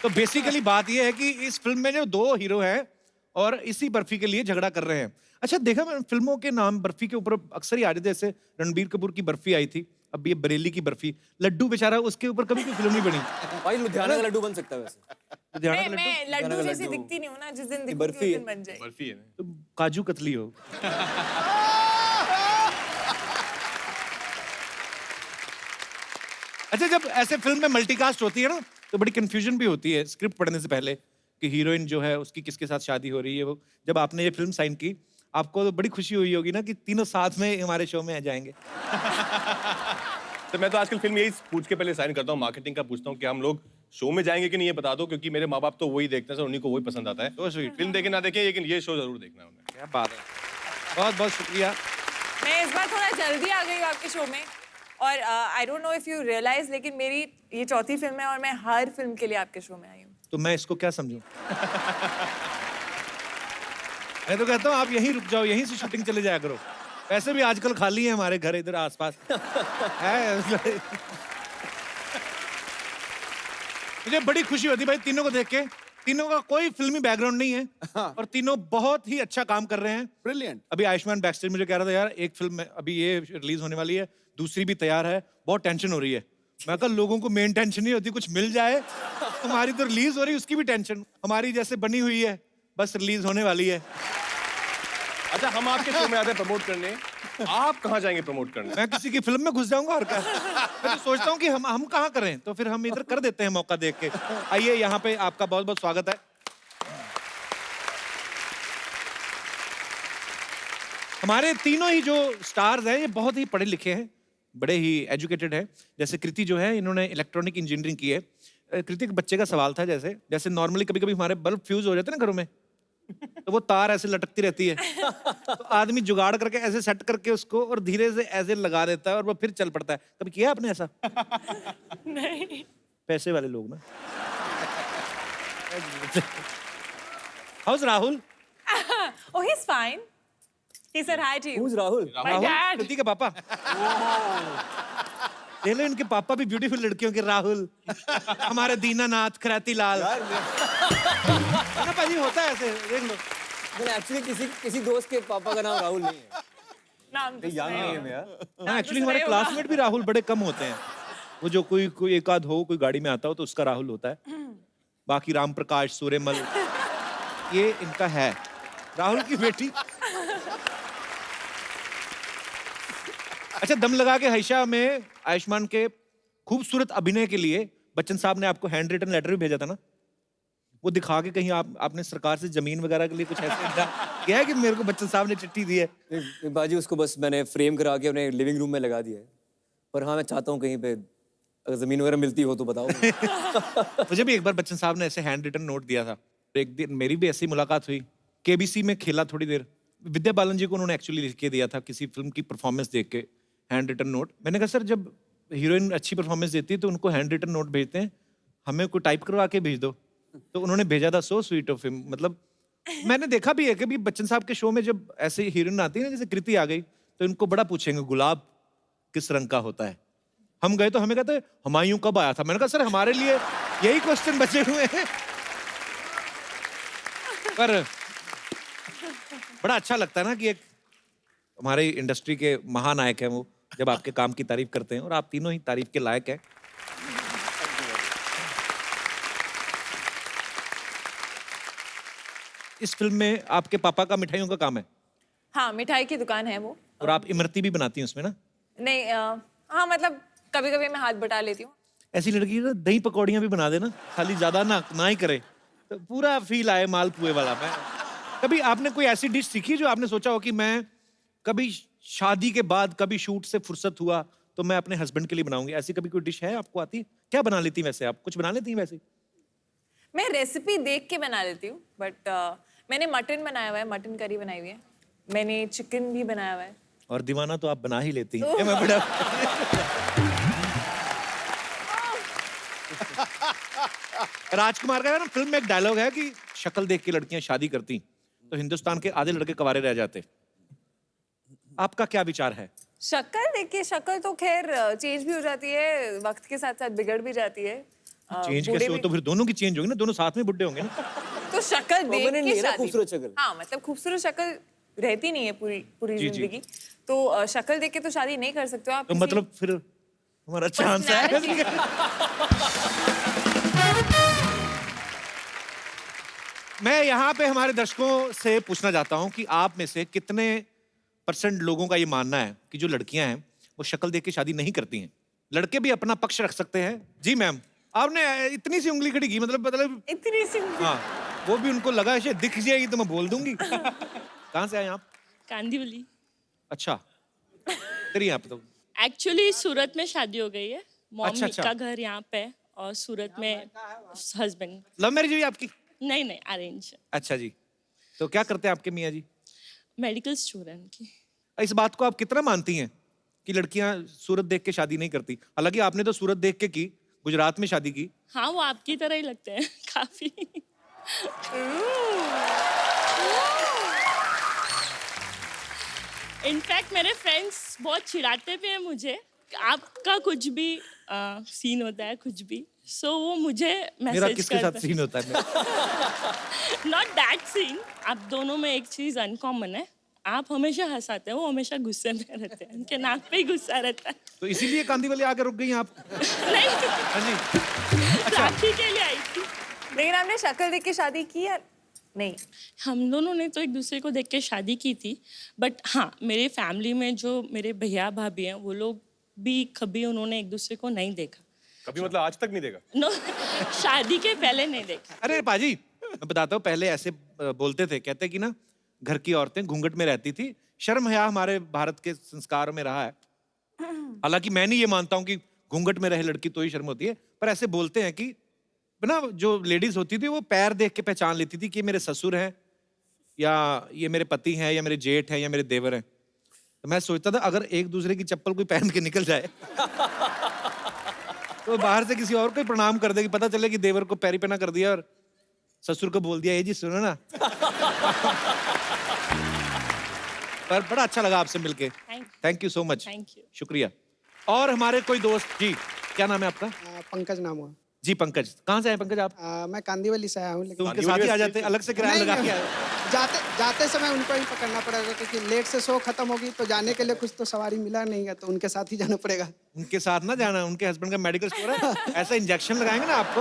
तो बेसिकली बात ये है कि इस फिल्म में जो दो हीरो हैं और इसी बर्फी के लिए झगड़ा कर रहे हैं। अच्छा देखा, मैं फिल्मों के नाम बर्फी के ऊपर अक्सर ही आ जाते, जैसे रणबीर कपूर की बर्फी आई थी, अब ये बरेली की बर्फी, लड्डू बेचारा, उसके ऊपर कभी कोई फिल्म नहीं बनी। भाई लुधियाना का लड्डू बन सकता है वैसे। लुधियाना का मैं लड्डू, लड्डू जैसी दिखती नहीं हूँ ना, जिस दिन दिखूंगी उस बर्फी है। दिन बन जाएगी। बर्फी है ना। तो काजू कतली हो। अच्छा, जब ऐसे फिल्म में मल्टीकास्ट होती है ना, तो बड़ी कंफ्यूजन भी होती है स्क्रिप्ट पढ़ने से पहले कि हीरोइन जो है उसकी किसके साथ शादी हो रही है। वो जब आपने ये फिल्म साइन की, आपको तो बड़ी खुशी हुई होगी ना कि तीनों साथ में हमारे शो में आ जाएंगे। तो मैं तो आजकल फिल्म यही पूछ के पहले साइन करता हूँ, मार्केटिंग का पूछता हूँ कि हम लोग शो में जाएंगे कि नहीं, ये बता दो, क्योंकि मेरे माँ बाप तो वही देखते हैं सर, उन्हीं को वही पसंद आता है। तो स्वीट, फिल्म देखे ना देखें, लेकिन ये शो जरूर देखना है उन्हें। क्या बात है, बहुत बहुत शुक्रिया। मैं इस बार थोड़ा जल्दी आ गई हूँ आपके शो में, और I don't know if you realize, लेकिन मेरी ये चौथी फिल्म है और मैं हर फिल्म के लिए आपके शो में आई हूँ। तो मैं इसको क्या समझूं? मैं तो कहता हूँ आप यहीं रुक जाओ, यहीं से शूटिंग चले जाया करो। वैसे भी आजकल खाली है हमारे घर इधर आसपास है। मुझे बड़ी खुशी होती भाई तीनों को देख के। तीनों का कोई फिल्मी बैकग्राउंड नहीं है और तीनों बहुत ही अच्छा काम कर रहे हैं। ब्रिलियंट। अभी आयुष्मान बैकस्टेज मुझे कह रहा था, यार एक फिल्म में अभी ये रिलीज होने वाली है, दूसरी भी तैयार है, बहुत टेंशन हो रही है। मैं कहा लोगों को मेन टेंशन नहीं होती, कुछ मिल जाए। तुम्हारी तो रिलीज हो रही है, उसकी भी टेंशन। हमारी जैसे बनी हुई है, बस रिलीज होने वाली है। अच्छा, हम आपके शो में आते हैं प्रमोट करने, आप कहाँ जाएंगे प्रमोट करने? मैं किसी की फिल्म में घुस जाऊंगा और क्या। मैं तो सोचता हूँ कि हम कहाँ करें, तो फिर हम इधर कर देते हैं मौका देख के। आइए, यहाँ पे आपका बहुत बहुत स्वागत है। हमारे तीनों ही जो स्टार्स हैं, ये बहुत ही पढ़े लिखे हैं, बड़े ही एजुकेटेड हैं। जैसे कृति जो है, इन्होंने इलेक्ट्रॉनिक इंजीनियरिंग की है। कृति के बच्चे का सवाल था, जैसे नॉर्मली कभी कभी हमारे बल्ब फ्यूज हो जाते हैं ना घरों में, तो वो तार ऐसे लटकती रहती है, तो आदमी जुगाड़ करके ऐसे सेट करके उसको और धीरे से ऐसे लगा देता है और वो फिर चल पड़ता है। कभी किया आपने ऐसा? नहीं। पैसे वाले लोग ना। House Rahul? Oh, he's fine. He said hi to you. Who's Rahul? My dad. कृति के पापा। देख लो, इनके पापा भी ब्यूटीफुल लड़कियों के, राहुल, हमारे दीनानाथ, खराती लाल। ना पाजी, होता है ऐसे, देख लो। मैंने एक्चुअली किसी दोस्त के पापा का नाम राहुल नहीं है। नाम तो याद सही नहीं है है। मैं यार। हाँ, एक्चुअली हमारे क्लासमेट भी राहुल बड़े कम होते हैं। वो जो कोई एक आध हो, कोई गाड़ी में आता हो तो उसका राहुल होता है। बाकी राम प्रकाश, सूर्यमल, ये इनका है। राहुल की बेटी। अच्छा, दम लगा के हईशा में आयुष्मान के खूबसूरत अभिनय के लिए बच्चन साहब ने आपको हैंड रिटन लेटर भी भेजा था ना? वो दिखा के कहीं आपने सरकार से जमीन वगैरह के लिए कुछ ऐसे किया है कि मेरे को बच्चन साहब ने चिट्ठी दी है? बाजी, उसको बस मैंने फ्रेम करा के अपने लिविंग रूम में लगा दिया है। पर हाँ, मैं चाहता हूँ कहीं पे अगर जमीन वगैरह मिलती हो तो बताओ। मुझे भी एक बार बच्चन साहब ने ऐसे हैंड रिटन नोट दिया था। एक दिन मेरी भी ऐसी मुलाकात हुई, केबीसी में खेला थोड़ी देर। विद्या बालन जी को उन्होंने एक्चुअली लिख के दिया था किसी फिल्म की परफॉर्मेंस देख के, हैंड रिटन नोट। मैंने कहा सर, जब हीरोइन अच्छी परफॉर्मेंस देती है तो उनको हैंड रिटन नोट भेजते हैं, हमें कोई टाइप करवा के भेज दो। तो उन्होंने भेजा था। So sweet of him. मतलब मैंने देखा भी है कि बच्चन साहब के शो में जब ऐसे हीरोइन आती है ना, जैसे कृति आ गई, तो इनको बड़ा पूछेंगे गुलाब किस रंग का होता है। हम गए तो हमें कहते हुमायूं कब आया था। मैंने कहा सर, हमारे लिए यही क्वेश्चन बचे हुए हैं। पर बड़ा अच्छा लगता है ना कि एक हमारे इंडस्ट्री के महानायक हैं वो, जब आपके काम की तारीफ करते हैं, और आप तीनों ही तारीफ के लायक हैं। इस फिल्म में आपके पापा का मिठाइयों का काम है? हाँ, मिठाई की दुकान है वो। और आप इमरती भी बनाती हैं उसमें ना? नहीं, हाँ मतलब कभी कभी मैं हाथ बटा लेती हूँ। ऐसी लड़की ना दही पकौड़ियाँ भी बना देना, खाली ज्यादा ना ही करे, तो पूरा फील आए मालपुए वाला। मैं कभी आपने कोई ऐसी डिश सीखी जो आपने सोचा हो कि मैं कभी शादी के बाद कभी शूट से फुर्सत हुआ तो मैं अपने हस्बैंड के लिए बनाऊंगी? ऐसी कभी कोई डिश है आपको आती है? क्या बना लेती हैं वैसे आप? कुछ बना लेती हैं वैसे? मैं रेसिपी देख के बना लेती हूँ, बट मैंने मटन बनाया हुआ है, मटन करी बनाई हुई है, मैंने चिकन भी बनाया हुआ है। और दीवाना तो आप बना ही लेती हैं। मैं बड़ा राजकुमार का ना फिल्म में एक डायलॉग है कि शक्ल देख के लड़कियां शादी करती तो हिंदुस्तान के आधे लड़के कवारे रह जाते। आपका क्या विचार है? शक्ल देखिए, शक्ल तो खैर चेंज भी हो जाती है, वक्त के साथ साथ बिगड़ भी जाती है। चेंज बूढ़े कैसे हो? भी- तो फिर दोनों की चेंज होगी ना, दोनों साथ में बुढ़े होंगे ना। तो शक्ल देख Permanent नहीं के है ना शादी। खूबसूरत शक्ल। हाँ, मतलब खूबसूरत शक्ल रहती नहीं है पूरी पूरी जी, जी। जिंदगी, तो शक्ल देख के तो शादी नहीं कर सकते हो आप। तो किसी मतलब फिर हमारा चांस है। personality- मैं यहाँ पे हमारे दर्शकों से पूछना चाहता हूँ कि आप में से कितने % लोगों का ये मानना है कि जो लड़कियां हैं वो शक्ल देख के शादी नहीं करती हैं? लड़के भी अपना पक्ष रख सकते हैं। जी मैम, आपने इतनी सी उंगली खड़ी की, मतलब इतनी सी हाँ, वो भी उनको लगा शायद दिख जाएगी तो मैं बोल दूंगी। कहाँ से आए आप? कांदीवली। अच्छा, इधर ही आप तो। एक्चुअली सूरत में शादी हो गई है। मॉम अच्छा। का घर यहाँ पे है और सूरत में हस्बैंड। लव मैरिज हुई आपकी? नहीं, अरेंज। अच्छा जी, तो क्या करते हैं आपके मियाँ जी? मेडिकल स्टूडेंट की। इस बात को आप कितना मानती हैं कि लड़कियां सूरत देख के शादी नहीं करती? हालांकि आपने तो सूरत देख के की, गुजरात में शादी की। हाँ, वो आपकी तरह ही लगते हैं काफी। इनफैक्ट मेरे फ्रेंड्स बहुत चिढ़ाते भी हैं मुझे, आपका कुछ भी सीन होता है कुछ भी, सो वो मुझे मेरा मैसेज किसके साथ सीन होता है? Not that scene. आप दोनों में एक चीज अनकॉमन है, आप हमेशा हंसाते हैं, वो हमेशा गुस्से में रहते हैं, उनके नाक पे ही गुस्सा रहता है। तो इसीलिए कांदीवली आके रुक गई आप? नहीं, हाँ जी। राखी के लिए आई थी। लेकिन आपने शक्ल देख के शादी की या नहीं? हम दोनों ने तो एक दूसरे को देख के शादी की थी, बट हाँ, मेरे फैमिली में जो मेरे भैया भाभी हैं वो लोग भी कभी उन्होंने एक दूसरे को नहीं देखा। कभी मतलब आज तक नहीं देखा? नो, शादी के पहले नहीं देखा। अरे पाजी, मैं बताता हूँ, पहले ऐसे बोलते थे, कहते कि ना घर की औरतें घूंघट में रहती थी। शर्म हया हमारे भारत के संस्कार में रहा है। हालांकि मैं नहीं ये मानता हूँ कि घूंघट में रहे लड़की तो ही शर्म होती है, पर ऐसे बोलते हैं कि ना जो लेडीज होती थी वो पैर देख के पहचान लेती थी कि ये मेरे ससुर हैं या ये मेरे पति हैं या मेरे जेठ हैं या मेरे देवर हैं। तो मैं सोचता था अगर एक दूसरे की चप्पल कोई पहन के निकल जाए तो बाहर से किसी और को ही प्रणाम कर देगी, पता चले कि देवर को पैरी पहना कर दिया और ससुर को बोल दिया ये जी सुनो ना। पर बड़ा अच्छा लगा आपसे मिलके। Thank you so much. Thank you. शुक्रिया। और हमारे कोई दोस्त जी, क्या नाम है आपका? पंकज नाम हुआ। जी पंकज, कहाँ से आए पंकज आप? मैं कांदीवली से आया हूँ, तो लेकिन उनके साथ ही आ जाते, अलग से किराया नहीं, लगा के नहीं, आए? जाते समय उनको ही पकड़ना पड़ेगा क्योंकि लेट से शो खत्म होगी तो जाने के लिए कुछ तो सवारी मिला नहीं है, तो उनके साथ ही जाना पड़ेगा। उनके साथ ना जाना, उनके हस्बैंड का मेडिकल स्टोर है, ऐसा इंजेक्शन लगाएंगे ना आपको।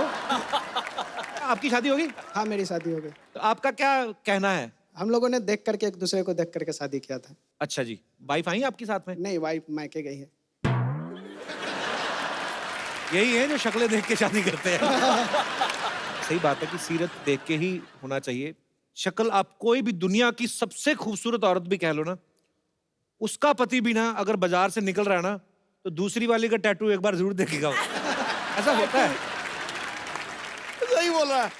आपकी शादी होगी? हाँ, मेरी शादी हो गई। तो आपका क्या कहना है? हम लोगों ने देख करके एक दूसरे को देख करके शादी किया था। अच्छा जी, वाइफ आई आपके साथ में? नहीं, वाइफ मायके गई है। यही है जो शक्लें देख के शादी करते हैं। सही बात है कि सीरत देख के ही होना चाहिए। शक्ल आप कोई भी दुनिया की सबसे खूबसूरत औरत भी कह लो ना, उसका पति भी ना अगर बाजार से निकल रहा है ना तो दूसरी वाली का टैटू एक बार जरूर देखेगा वो। ऐसा होता है। सही बोल रहा है।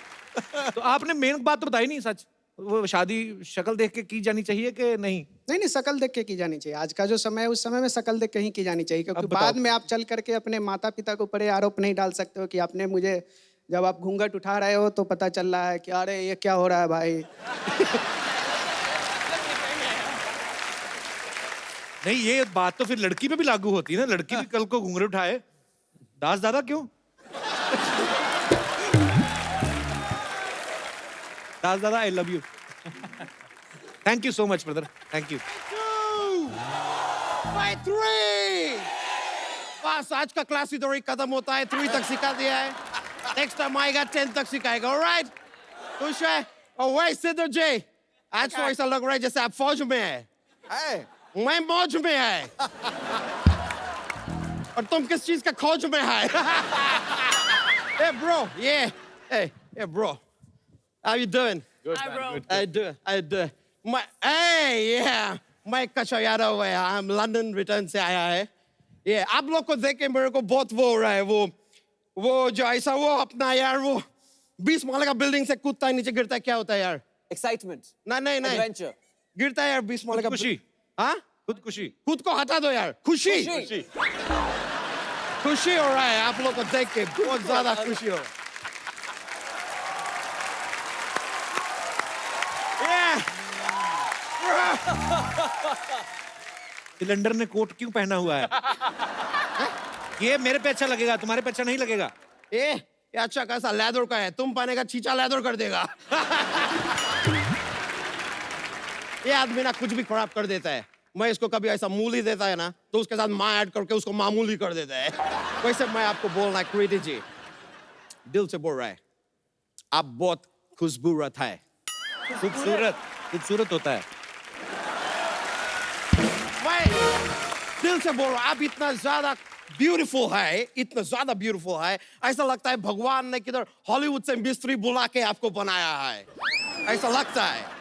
तो आपने मेन बात तो बताई नहीं, सच वो शादी शक्ल देख के की जानी चाहिए कि नहीं? नहीं, शक्ल देख के की जानी चाहिए। आज का जो समय है उस समय में शक्ल देख के ही की जानी चाहिए, क्योंकि अब बताओ। बाद में आप चल करके अपने माता पिता को ऊपर ये आरोप नहीं डाल सकते हो कि आपने मुझे, जब आप घूंघट उठा रहे हो तो पता चल रहा है कि अरे ये क्या हो रहा है भाई। नहीं, ये बात तो फिर लड़की पे भी लागू होती है ना, लड़की भी कल को घूंघट उठाए, दास दादा क्यों? दास दादा, I love you. Thank you so much brother, thank you. By 3! बस आज का क्लास इधर ही खत्म होता है। 3 तक सिखा दिया है, नेक्स्ट टाइम आएगा 10 तक सिखाएगा। ऑलराइट, खुश है? और वैसे तो जय, आज तो ऐसा लग रहा है जैसे आप फौज में है। मैं मौज में है और तुम किस चीज का खोज में है? Hey bro, yeah, hey bro, how you doing? Good, Hi, man, bro. good. I do. Hey, yeah, मैं कशा यादव है, हम लंदन रिटर्न से आया है। ये आप लोग को देख के मेरे को बहुत वो हो रहा है, वो जो ऐसा वो अपना यार वो 20 माले का बिल्डिंग से कूदता है नीचे गिरता है, क्या होता है यार? एक्साइटमेंट, नहीं एडवेंचर, गिरता है यार 20 माले का। खुशी। हाँ, खुदकुशी। खुद को हटा दो यार। खुशी खुशी हो रहा है आप लोग को देख के, बहुत ज्यादा खुशी हो रहा है। सिलेंडर ने कोट क्यों पहना हुआ है? ये मेरे पे अच्छा लगेगा, तुम्हारे पे अच्छा नहीं लगेगा। ये अच्छा कैसा लेदर का है, तुम पाने का चीचा लेदर कर देगा। ये आदमी ना कुछ भी खराब कर देता है। मैं इसको कभी ऐसा मूली देता है ना तो उसके साथ माँ ऐड करके उसको मामूली कर देता है। वैसे मैं आपको बोलना है कृति जी, दिल से बोल रहा है, आप बहुत खुशबूरत है। खूबसूरत होता है। मैं दिल से बोल रहा हूँ, आप इतना ज्यादा ब्यूटीफुल है, इतना ज्यादा ब्यूटीफुल है, ऐसा लगता है भगवान ने किधर हॉलीवुड से मिस्त्री बुला के आपको बनाया है, ऐसा लगता है।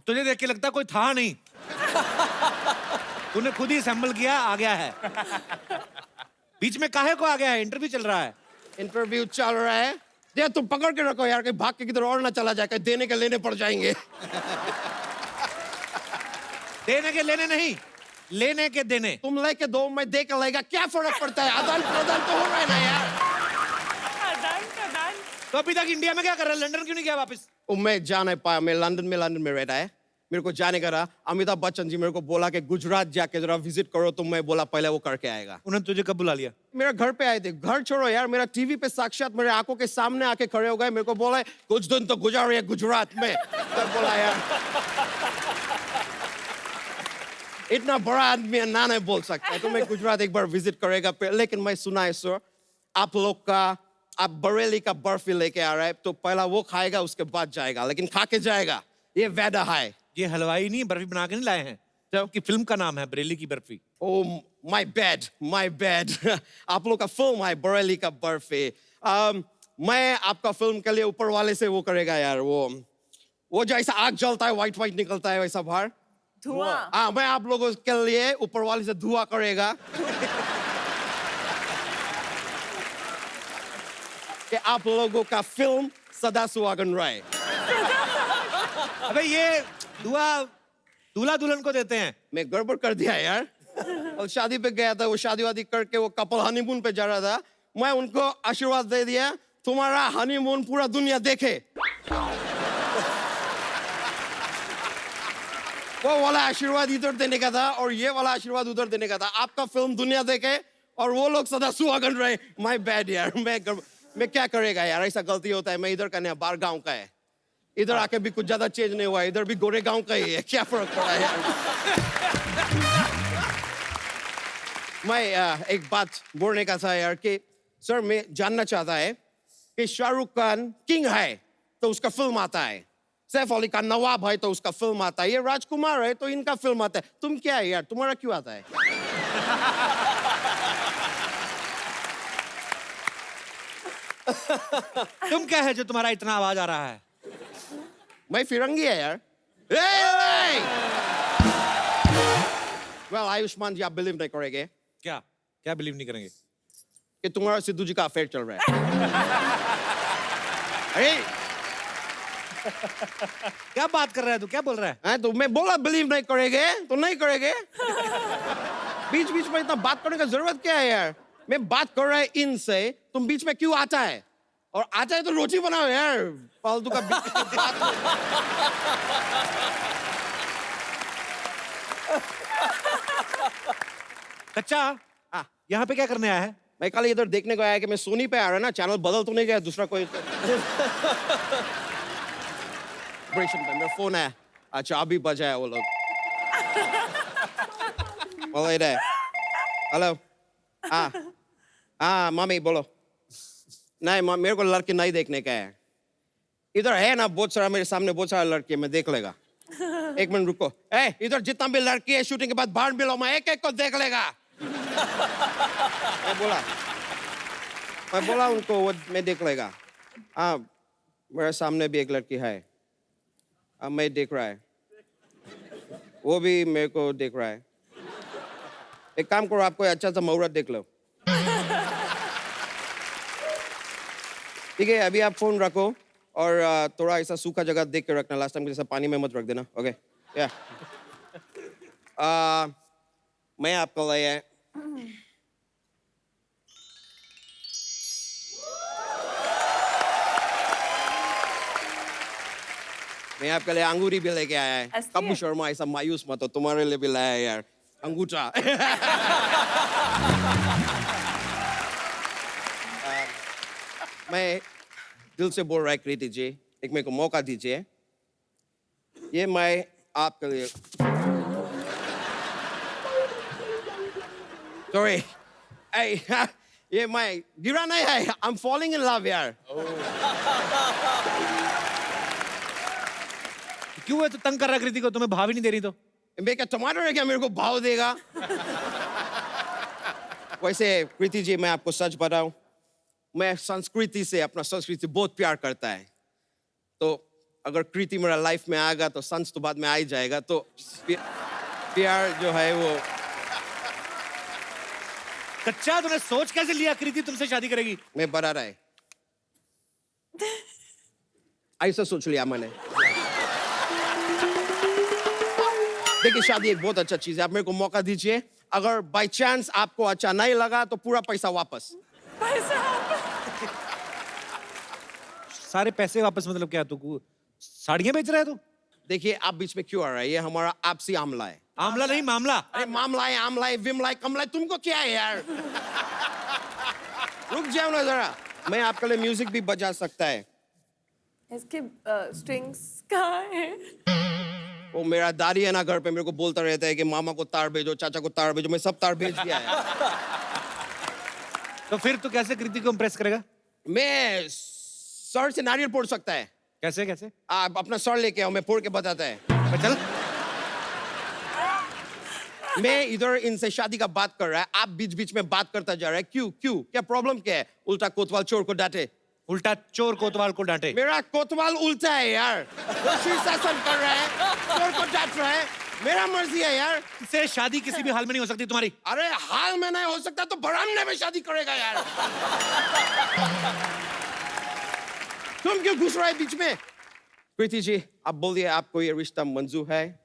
तुझे देख के लगता कोई था नहीं। तूने खुद ही असेंबल किया, आ गया है। बीच में काहे को आ गया है? इंटरव्यू चल रहा है। इंटरव्यू चल रहा है, ये तुम पकड़ के रखो यार, कहीं भाग के किधर और ना चला जाए, कहीं देने के लेने पड़ जाएंगे। देने के लेने नहीं, लेने के देने। तुम लेके दो, मैं दे के लेगा, क्या फर्क पड़ता है? आदान प्रदान तो हो रहा है ना यार। तो अभी तक इंडिया में क्या कर रहा है? लंदन क्यों नहीं गया वापस? मैं जा नहीं पाया, मैं लंदन में रहता है, मेरे को जाने का रहा। अमिताभ बच्चन जी मेरे को बोला कि गुजरात जाके जरा विजिट करो, तो मैं बोला पहले वो करके आएगा। उन्होंने तुझे कब बुला लिया? मेरा घर पे आए थे। घर छोड़ो यार, मेरा टीवी पे साक्षात मेरे आंखों के सामने आके खड़े हो गए, मेरे को बोला कुछ दिन तो गुजार रहे गुजरात में। मैं बोला यार इतना बड़ा आदमी है ना, नहीं बोल सकता, तो मैं गुजरात एक बार विजिट करेगा। लेकिन मैं सुना है सर, आप लोग का, आप बरेली का बर्फी लेके आ रहा है, तो पहला वो खाएगा उसके बाद जाएगा, लेकिन खा के जाएगा, ये वादा है। ये हलवाई नहीं, बर्फी बना के नहीं लाए हैं। जबकि फिल्म का नाम है Bareilly Ki barfi. Oh, my bad. आप लोग का फिल्म है बरेली का बर्फी। मैं आपका फिल्म के लिए ऊपर वाले से वो करेगा यार, वो जैसा आग जलता है, व्हाइट निकलता है, वैसा बाहर धुआं। हाँ, मैं आप लोगों के लिए ऊपर वाले से धुआं करेगा कि आप लोगों का फिल्म सदा सुहागन रहे। अबे ये दूल्हा दुल्हन को देते हैं। मैं गड़बड़ कर दिया यार। और शादी पे गया था, वो शादी वादी करके वो कपल हनीमून पे जा रहा था, मैं उनको आशीर्वाद दे दिया, तुम्हारा हनीमून पूरा दुनिया देखे। वो वाला आशीर्वाद इधर देने का था और ये वाला आशीर्वाद उधर देने का था। आपका फिल्म दुनिया देखे और वो लोग सदा सुहागन रहे। माय बैड यार, मैं क्या करेगा यार, ऐसा गलती होता है। मैं इधर का नहीं, बाहर गांव का है, इधर आके भी कुछ ज्यादा चेंज नहीं हुआ है, इधर भी गोरे गांव का ही है, क्या फर्क पड़ा है यार। मैं एक बात बोलने का था यार कि सर, मैं जानना चाहता है कि शाहरुख खान किंग है तो उसका फिल्म आता है, सैफ अली खान नवाब है तो उसका फिल्म आता है, ये राजकुमार है तो इनका फिल्म आता है, तुम क्या है यार, तुम्हारा क्यों आता है? तुम क्या है जो तुम्हारा इतना आवाज आ रहा है? मैं फिरंगी है यार। वेल आयुष्मान जी, आप बिलीव नहीं करेंगे। क्या क्या बिलीव नहीं करेंगे? कि तुम्हारा सिद्धू जी का अफेयर चल रहा है। अरे क्या बात कर रहा है तू? क्या बोल रहा है? तो मैं बोला बिलीव नहीं करेंगे तो नहीं करेंगे। बीच बीच में इतना बात करने का जरूरत क्या है यार? मैं बात कर रहा है इनसे, तुम बीच में क्यों आता है? और आता है तो रोटी बनाओ यार, फालतू का बीच में बात। कच्चा, यहाँ पे क्या करने आया है? मैं कल इधर देखने को आया कि मैं सोनी पे आ रहा ना, चैनल बदल तो नहीं गया दूसरा कोई? मेरा फोन है, अच्छा अभी बजा है वो लोग। बोलो इधर, हेलो। हाँ मम्मी बोलो। नहीं मेरे को लड़की नहीं देखने का है, इधर है ना बहुत सारा, मेरे सामने बहुत सारा लड़की, मैं देख लेगा। एक मिनट रुको, इधर जितना भी लड़की है शूटिंग के बाद बाहर मिलो, मैं एक एक को देख लेगा। मैं बोला उनको, वो मैं देख लेगा। हाँ मेरे सामने भी एक लड़की है, अब मैं देख रहा है, वो भी मेरे को देख रहा है। एक काम करो, आपको अच्छा सा मुहूर्त देख लो। ठीक है, अभी आप फोन रखो और थोड़ा ऐसा सूखा जगह देख के रखना, लास्ट टाइम के जैसा पानी में मत रख देना, ओके? या मैं आपको लाया मैं आपके लिए अंगूरी भी लेके आया है। कपूर शर्मा ऐसा मायूस मत हो, तुम्हारे लिए भी लाया है यार अंगूठा। मैं दिल से बोल रहा है कृति जी, एक मेरे को मौका दीजिए। ये मैं आपके लिए सॉरी ये मैं गिरा नहीं है, I am falling in love यार। क्यों है तो तंग कर रहा कृति को, तुम्हें भाव ही नहीं दे रही तो? मैं क्या टमाटर है क्या मेरे को भाव देगा? वैसे कृति जी मैं आपको सच बताऊं, मैं संस्कृति से, अपना संस्कृति बहुत प्यार करता है। तो अगर कृति मेरा लाइफ में आएगा तो संस तो बाद में आ ही जाएगा, तो प्यार जो है वो कच्चा। तूने सोच कैसे लिया कृति तुमसे शादी करेगी? मैं बता रहा है, ऐसा सोच लिया मैंने। देखिए शादी एक बहुत अच्छा चीज है, आप मेरे को मौका दीजिए। अगर बाय चांस आपको अच्छा नहीं लगा तो पूरा पैसा वापस। सारे पैसे वापस मतलब क्या? तू साड़ियां बेच रहा है तू? देखिए आप बीच में क्यों आ रहा है, ये हमारा आपसी आमला है। आमला नहीं मामला। अरे मामला है, आमला है, विमला है, कमला है, तुमको क्या है यार? रुक जाओ ना जरा, मैं आपके लिए म्यूजिक भी बजा सकता है। इसके स्ट्रिंग्स कहाँ है? वो मेरा दादी है ना घर पे, मेरे को बोलता रहता है कि मामा को तार भेजो, चाचा को तार भेजो, मैं सब तार भेज दिया है। तो फिर तू कैसे कृति को इम्प्रेस करेगा? मैं सर से नारियल फोड़ सकता है। कैसे कैसे? आप अपना सर लेके आओ, मैं फोड़ के बताता है। चल। मैं इधर इनसे शादी का बात कर रहा है, आप बीच बीच में बात करता जा रहा है, क्यों क्यों, क्या प्रॉब्लम क्या है? उल्टा कोतवाल चोर को डांटे। उल्टा चोर कोतवाल को डांटे? मेरा कोतवाल उल्टा है यार, वो शीर्षासन कर रहा है, चोर को डांट रहा है, मेरा मर्जी है यार। इससे शादी किसी भी हाल में नहीं हो सकती तुम्हारी। अरे हाल में नहीं हो सकता तो बरामदे में शादी करेगा यार। तुम क्यों घुस रहे बीच में? कृति जी आप बोलिए, आपको ये रिश्ता मंजूर है?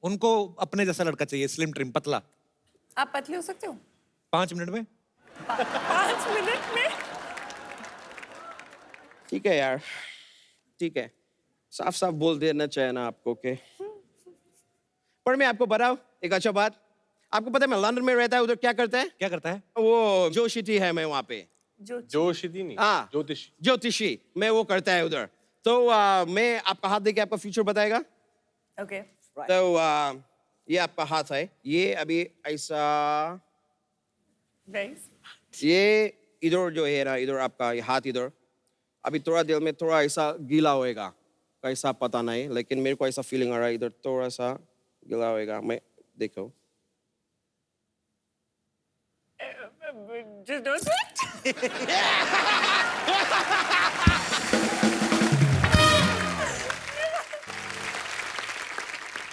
उनको अपने जैसा लड़का चाहिए, स्लिम ट्रिम पतला। आप पतले हो सकते हो? 5 मिनट में। 5 मिनट में? ठीक है यार, ठीक है, साफ साफ बोल देना चाहिए ना आपको के। पर मैं आपको बताऊं एक अच्छा बात, आपको पता है मैं लंदन में रहता है, उधर क्या करता है? क्या करता है? वो जोशिटी है मैं वहाँ पे। जोशिटी नहीं, हाँ ज्योतिषी, मैं वो करता है उधर। तो मैं आपका हाथ देके आपका फ्यूचर बताएगा। ओके। तो ये आपका हाथ है, ये अभी ऐसा, ये इधर जो है ना, इधर आपका ये हाथ इधर, अभी थोड़ा दिल में थोड़ा ऐसा गीला होएगा, कैसा पता नहीं, लेकिन मेरे को ऐसा फीलिंग आ रहा है इधर थोड़ा सा गीला होएगा। मैं देखो Just don't do it.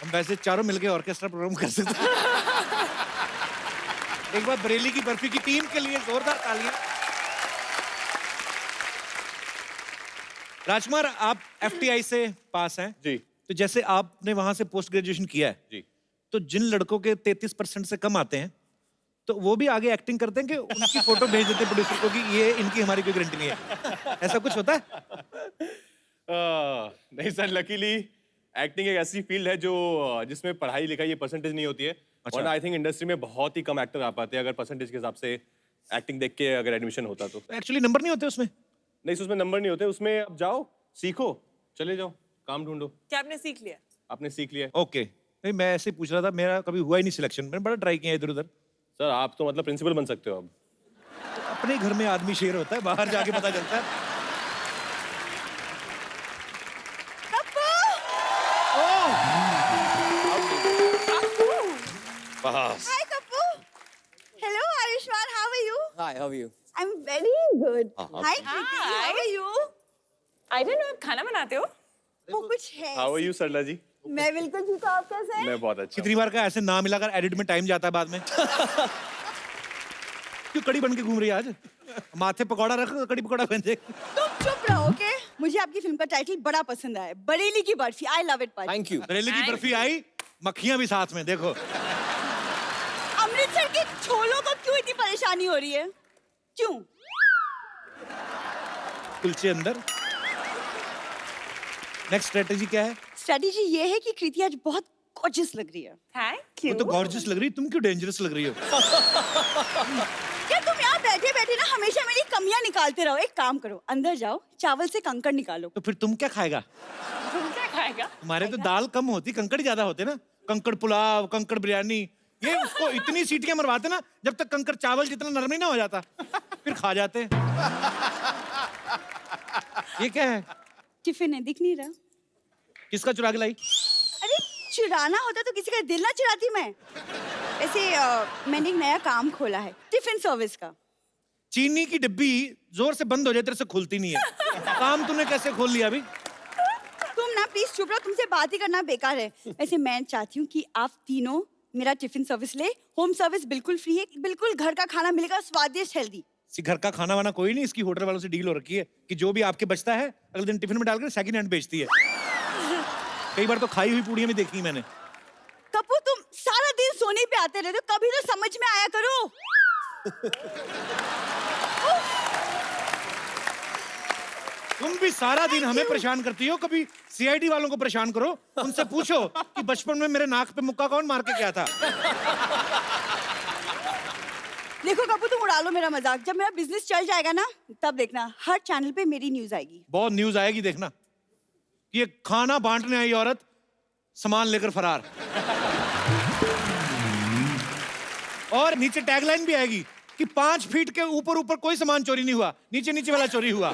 हम वैसे चारों मिलके ऑर्केस्ट्रा प्रोग्राम कर सकते हैं। एक बार बरेली की बर्फी की टीम के लिए जोरदार तालियां। राजकुमार आप FTI से पास हैं जी। तो जैसे आपने वहां से पोस्ट ग्रेजुएशन किया है जी, तो जिन लड़कों के 33% से कम आते हैं तो वो भी आगे एक्टिंग करते हैं कि उनकी फोटो भेज देते हैं प्रोड्यूसर को कि ये इनकी हमारी कोई गारंटी नहीं है, ऐसा कुछ होता है? नहीं सर, लकीली एक्टिंग एक ऐसी फील्ड है जो जिसमें पढ़ाई लिखाई ये परसेंटेज नहीं होती है। और आई थिंक इंडस्ट्री में बहुत ही कम एक्टर आ पाते हैं अगर परसेंटेज के हिसाब से एक्टिंग देख के अगर एडमिशन होता तो। एक्चुअली नंबर नहीं होते उसमें? नहीं, उसमें नंबर नहीं होते, उसमें आप जाओ, सीखो, चले जाओ, काम ढूंढो। क्या आपने सीख लिया? आपने सीख लिया। ओके, नहीं मैं ऐसे ही पूछ रहा था, मेरा कभी हुआ ही नहीं सिलेक्शन, मैंने बड़ा ट्राई किया इधर उधर। सर आप तो मतलब प्रिंसिपल बन सकते हो अब। अपने घर में आदमी शेर होता है, बाहर जाके पता चलता है। Hi, Kapu. Hello, Ayushman. How are you? Hi, how are you? I'm very good. Hi, Kriti. How are you? I didn't know आप खाना बनाते हो? वो कुछ है। How are you सरला जी? मैं बिल्कुल ठीक हूँ, आप कैसे हैं? मैं बहुत अच्छा। कितनी बार का ऐसे ना मिलाकर एडिट में टाइम जाता है बाद में। क्यों कड़ी बन के घूम रही है आज? माथे पकौड़ा रख, कड़ी पकौड़ा बन जाए। तुम चुप रहो, ओके? मुझे आपकी फिल्म का टाइटल बड़ा पसंद आया, Bareilly Ki Barfi. I love it पाजी। Thank you. बरेली की बर्फी आई, मक्खियां भी साथ में, देखो। अमृतसर के छोलों को क्यों इतनी परेशानी हो रही है? क्यों? कुलचे अंदर। नेक्स्ट स्ट्रेटेजी क्या है? स्ट्रेटेजी ये है कि कृति आज बहुत गॉर्जियस लग रही है। थैंक वो यू। तो गॉर्जियस लग रही है, तुम क्यों डेंजरस लग रही हो? क्या तुम यहाँ बैठे बैठे ना हमेशा मेरी कमियां निकालते रहो? एक काम करो, अंदर जाओ, चावल से कंकड़ निकालो। तो फिर तुम क्या खाएगा? तुम क्या खाएगा? तुम्हारे तो दाल कम होती, कंकड़ ज्यादा होते ना। कंकड़ पुलाव, कंकड़ बिरयानी, ये उसको इतनी सीटियां मरवाते ना जब तक कंकड़ चावल जितना नरम नहीं ना हो जाता, फिर खा जाते हैं। ये क्या है? टिफिन है, दिख नहीं रहा? किसका चुरा के लाई? अरे चुराना होता तो किसी का दिल ना चुराती मैं। ऐसे मैंने एक नया काम खोला है, टिफिन सर्विस का। चीनी की डिब्बी जोर से बंद हो जाए तेरे से खुलती नहीं है। काम तूने कैसे खोल लिया अभी? तुम ना प्लीज चुप रहो, तुमसे बात ही करना बेकार है। ऐसे मैं चाहती हूँ कि आप तीनों मेरा टिफिन सर्विस ले। होम सर्विस बिल्कुल फ्री है, बिल्कुल घर का खाना मिलेगा, स्वादिष्ट, हेल्दी। घर का खाना वाना कोई नहीं, इसकी होटल वालों से डील हो रखी है कि जो भी आपके बचता है अगले दिन टिफिन में डालकर सेकंड हैंड बेचती है। कई बार तो खाई हुई पूड़ियां भी देखी मैंने। कपूर तुम सारा दिन सोने पे आते रहते हो, कभी तो समझ में आया करो। तुम भी सारा दिन हमें परेशान करती हो, कभी सीआईडी वालों को परेशान करो, उनसे पूछो कि बचपन में मेरे नाक पे मुक्का कौन मार के गया था। देखो कपूर तुम उड़ा लो मेरा मजाक, जब मेरा बिजनेस चल जाएगा ना तब देखना हर चैनल पे मेरी न्यूज आएगी। बहुत न्यूज आएगी, देखना। ये खाना बांटने आई औरत सामान लेकर फरार। और नीचे टैगलाइन भी आएगी कि 5 फीट के ऊपर ऊपर कोई सामान चोरी नहीं हुआ, नीचे नीचे वाला चोरी हुआ।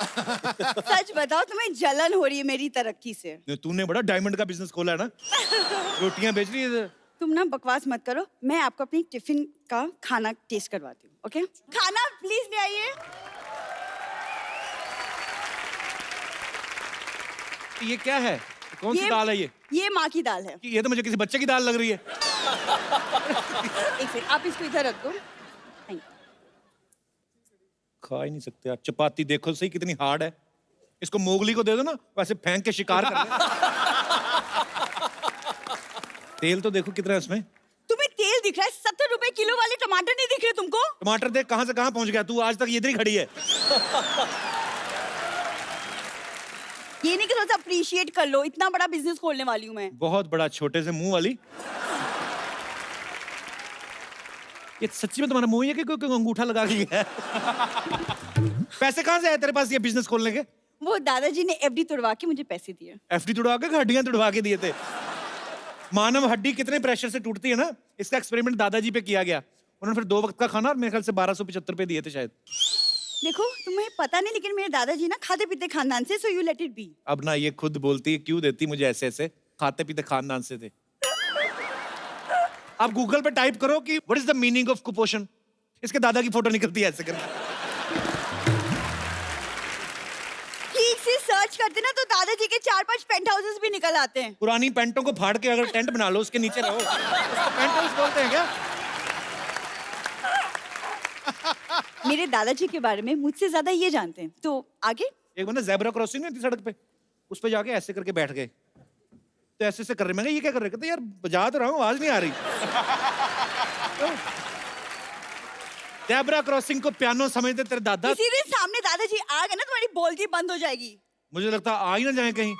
सच बताओ तुम्हें जलन हो रही है मेरी तरक्की से? तूने बड़ा डायमंड का बिजनेस खोला है ना, रोटियां बेच रही है। तुम ना बकवास मत करो, मैं आपको अपनी टिफिन का खाना टेस्ट करवाती हूँ, ओके? खाना प्लीज ले आइए। ये क्या है? कौन सी दाल है ये? ये माँ की दाल है। ये तो मुझे किसी बच्चे की दाल लग रही है। एक मिनट, आप इसको इधर रख दो। खा ही नहीं सकते आप। चपाती देखो सही कितनी हार्ड है, इसको मोगली को दे दो ना, वैसे फेंक के शिकार कर ले। तेल तो देखो कितना है इसमें। तुम्हें तेल दिख रहा है? 70 रुपए किलो वाले टमाटर नहीं दिख रहे तुमको? टमाटर देख कहां से कहां पहुंच गया तू, आज तक इधर ही खड़ी है। ये नहीं कि थोड़ा सा अप्रिशिएट कर लो, इतना बड़ा बिजनेस खोलने वाली हूँ मैं। बहुत बड़ा, छोटे से मुंह वाली। ये सच्ची में तुम्हारा मुंह है कि कोई अंगूठा लगा के गया है? पैसे कहां से आए तेरे पास ये बिजनेस खोलने के? वो दादाजी ने एफडी तोड़वा के मुझे पैसे दिए। एफडी तोड़वा के, हड्डियां तोड़वा के दिए थे। मानव हड्डी कितने प्रेशर से टूटती है ना, इसका एक्सपेरिमेंट दादाजी पे किया गया। उन्होंने फिर 2 वक्त का खाना और मेरे ख्याल से 1275 रुपए दिए थे शायद। देखो तुम्हें पता नहीं, लेकिन मेरे दादाजी ना खाते पीते खानदान से, so you let it be. अब ना ये खुद बोलती है, क्यों देती मुझे ऐसे ऐसे, खाते पीते खानदान से थे। आप गूगल पे टाइप करो कि what is the meaning of कुपोषण, इसके दादा की फोटो निकलती है ऐसे करके। ठीक से सर्च करते ना तो दादाजी के 4-5 पेंट हाउसेस भी निकल आते हैं। पुरानी पेंटों को फाड़ के अगर टेंट बना लो, उसके नीचे रहो, उसको पेंट हाउस बोलते हैं क्या? मेरे दादाजी के बारे में मुझसे ज्यादा ये जानते हैं, तो आगे। एक बंदा ज़ेब्रा क्रॉसिंग नहीं थी सड़क पे, उस पे जाके ऐसे करके बैठ गए, तो ऐसे ऐसे कर रहे, मैं कहा ये क्या कर रहे? कहते यार बजा तो रहा हूँ, आवाज नहीं आ रही। ज़ेब्रा क्रॉसिंग को पियानो समझते तेरे दादा। इसी दिन सामने दादाजी आ गए ना तुम्हारी बोलती बंद हो जाएगी। मुझे लगता आ ही ना जाए कहीं।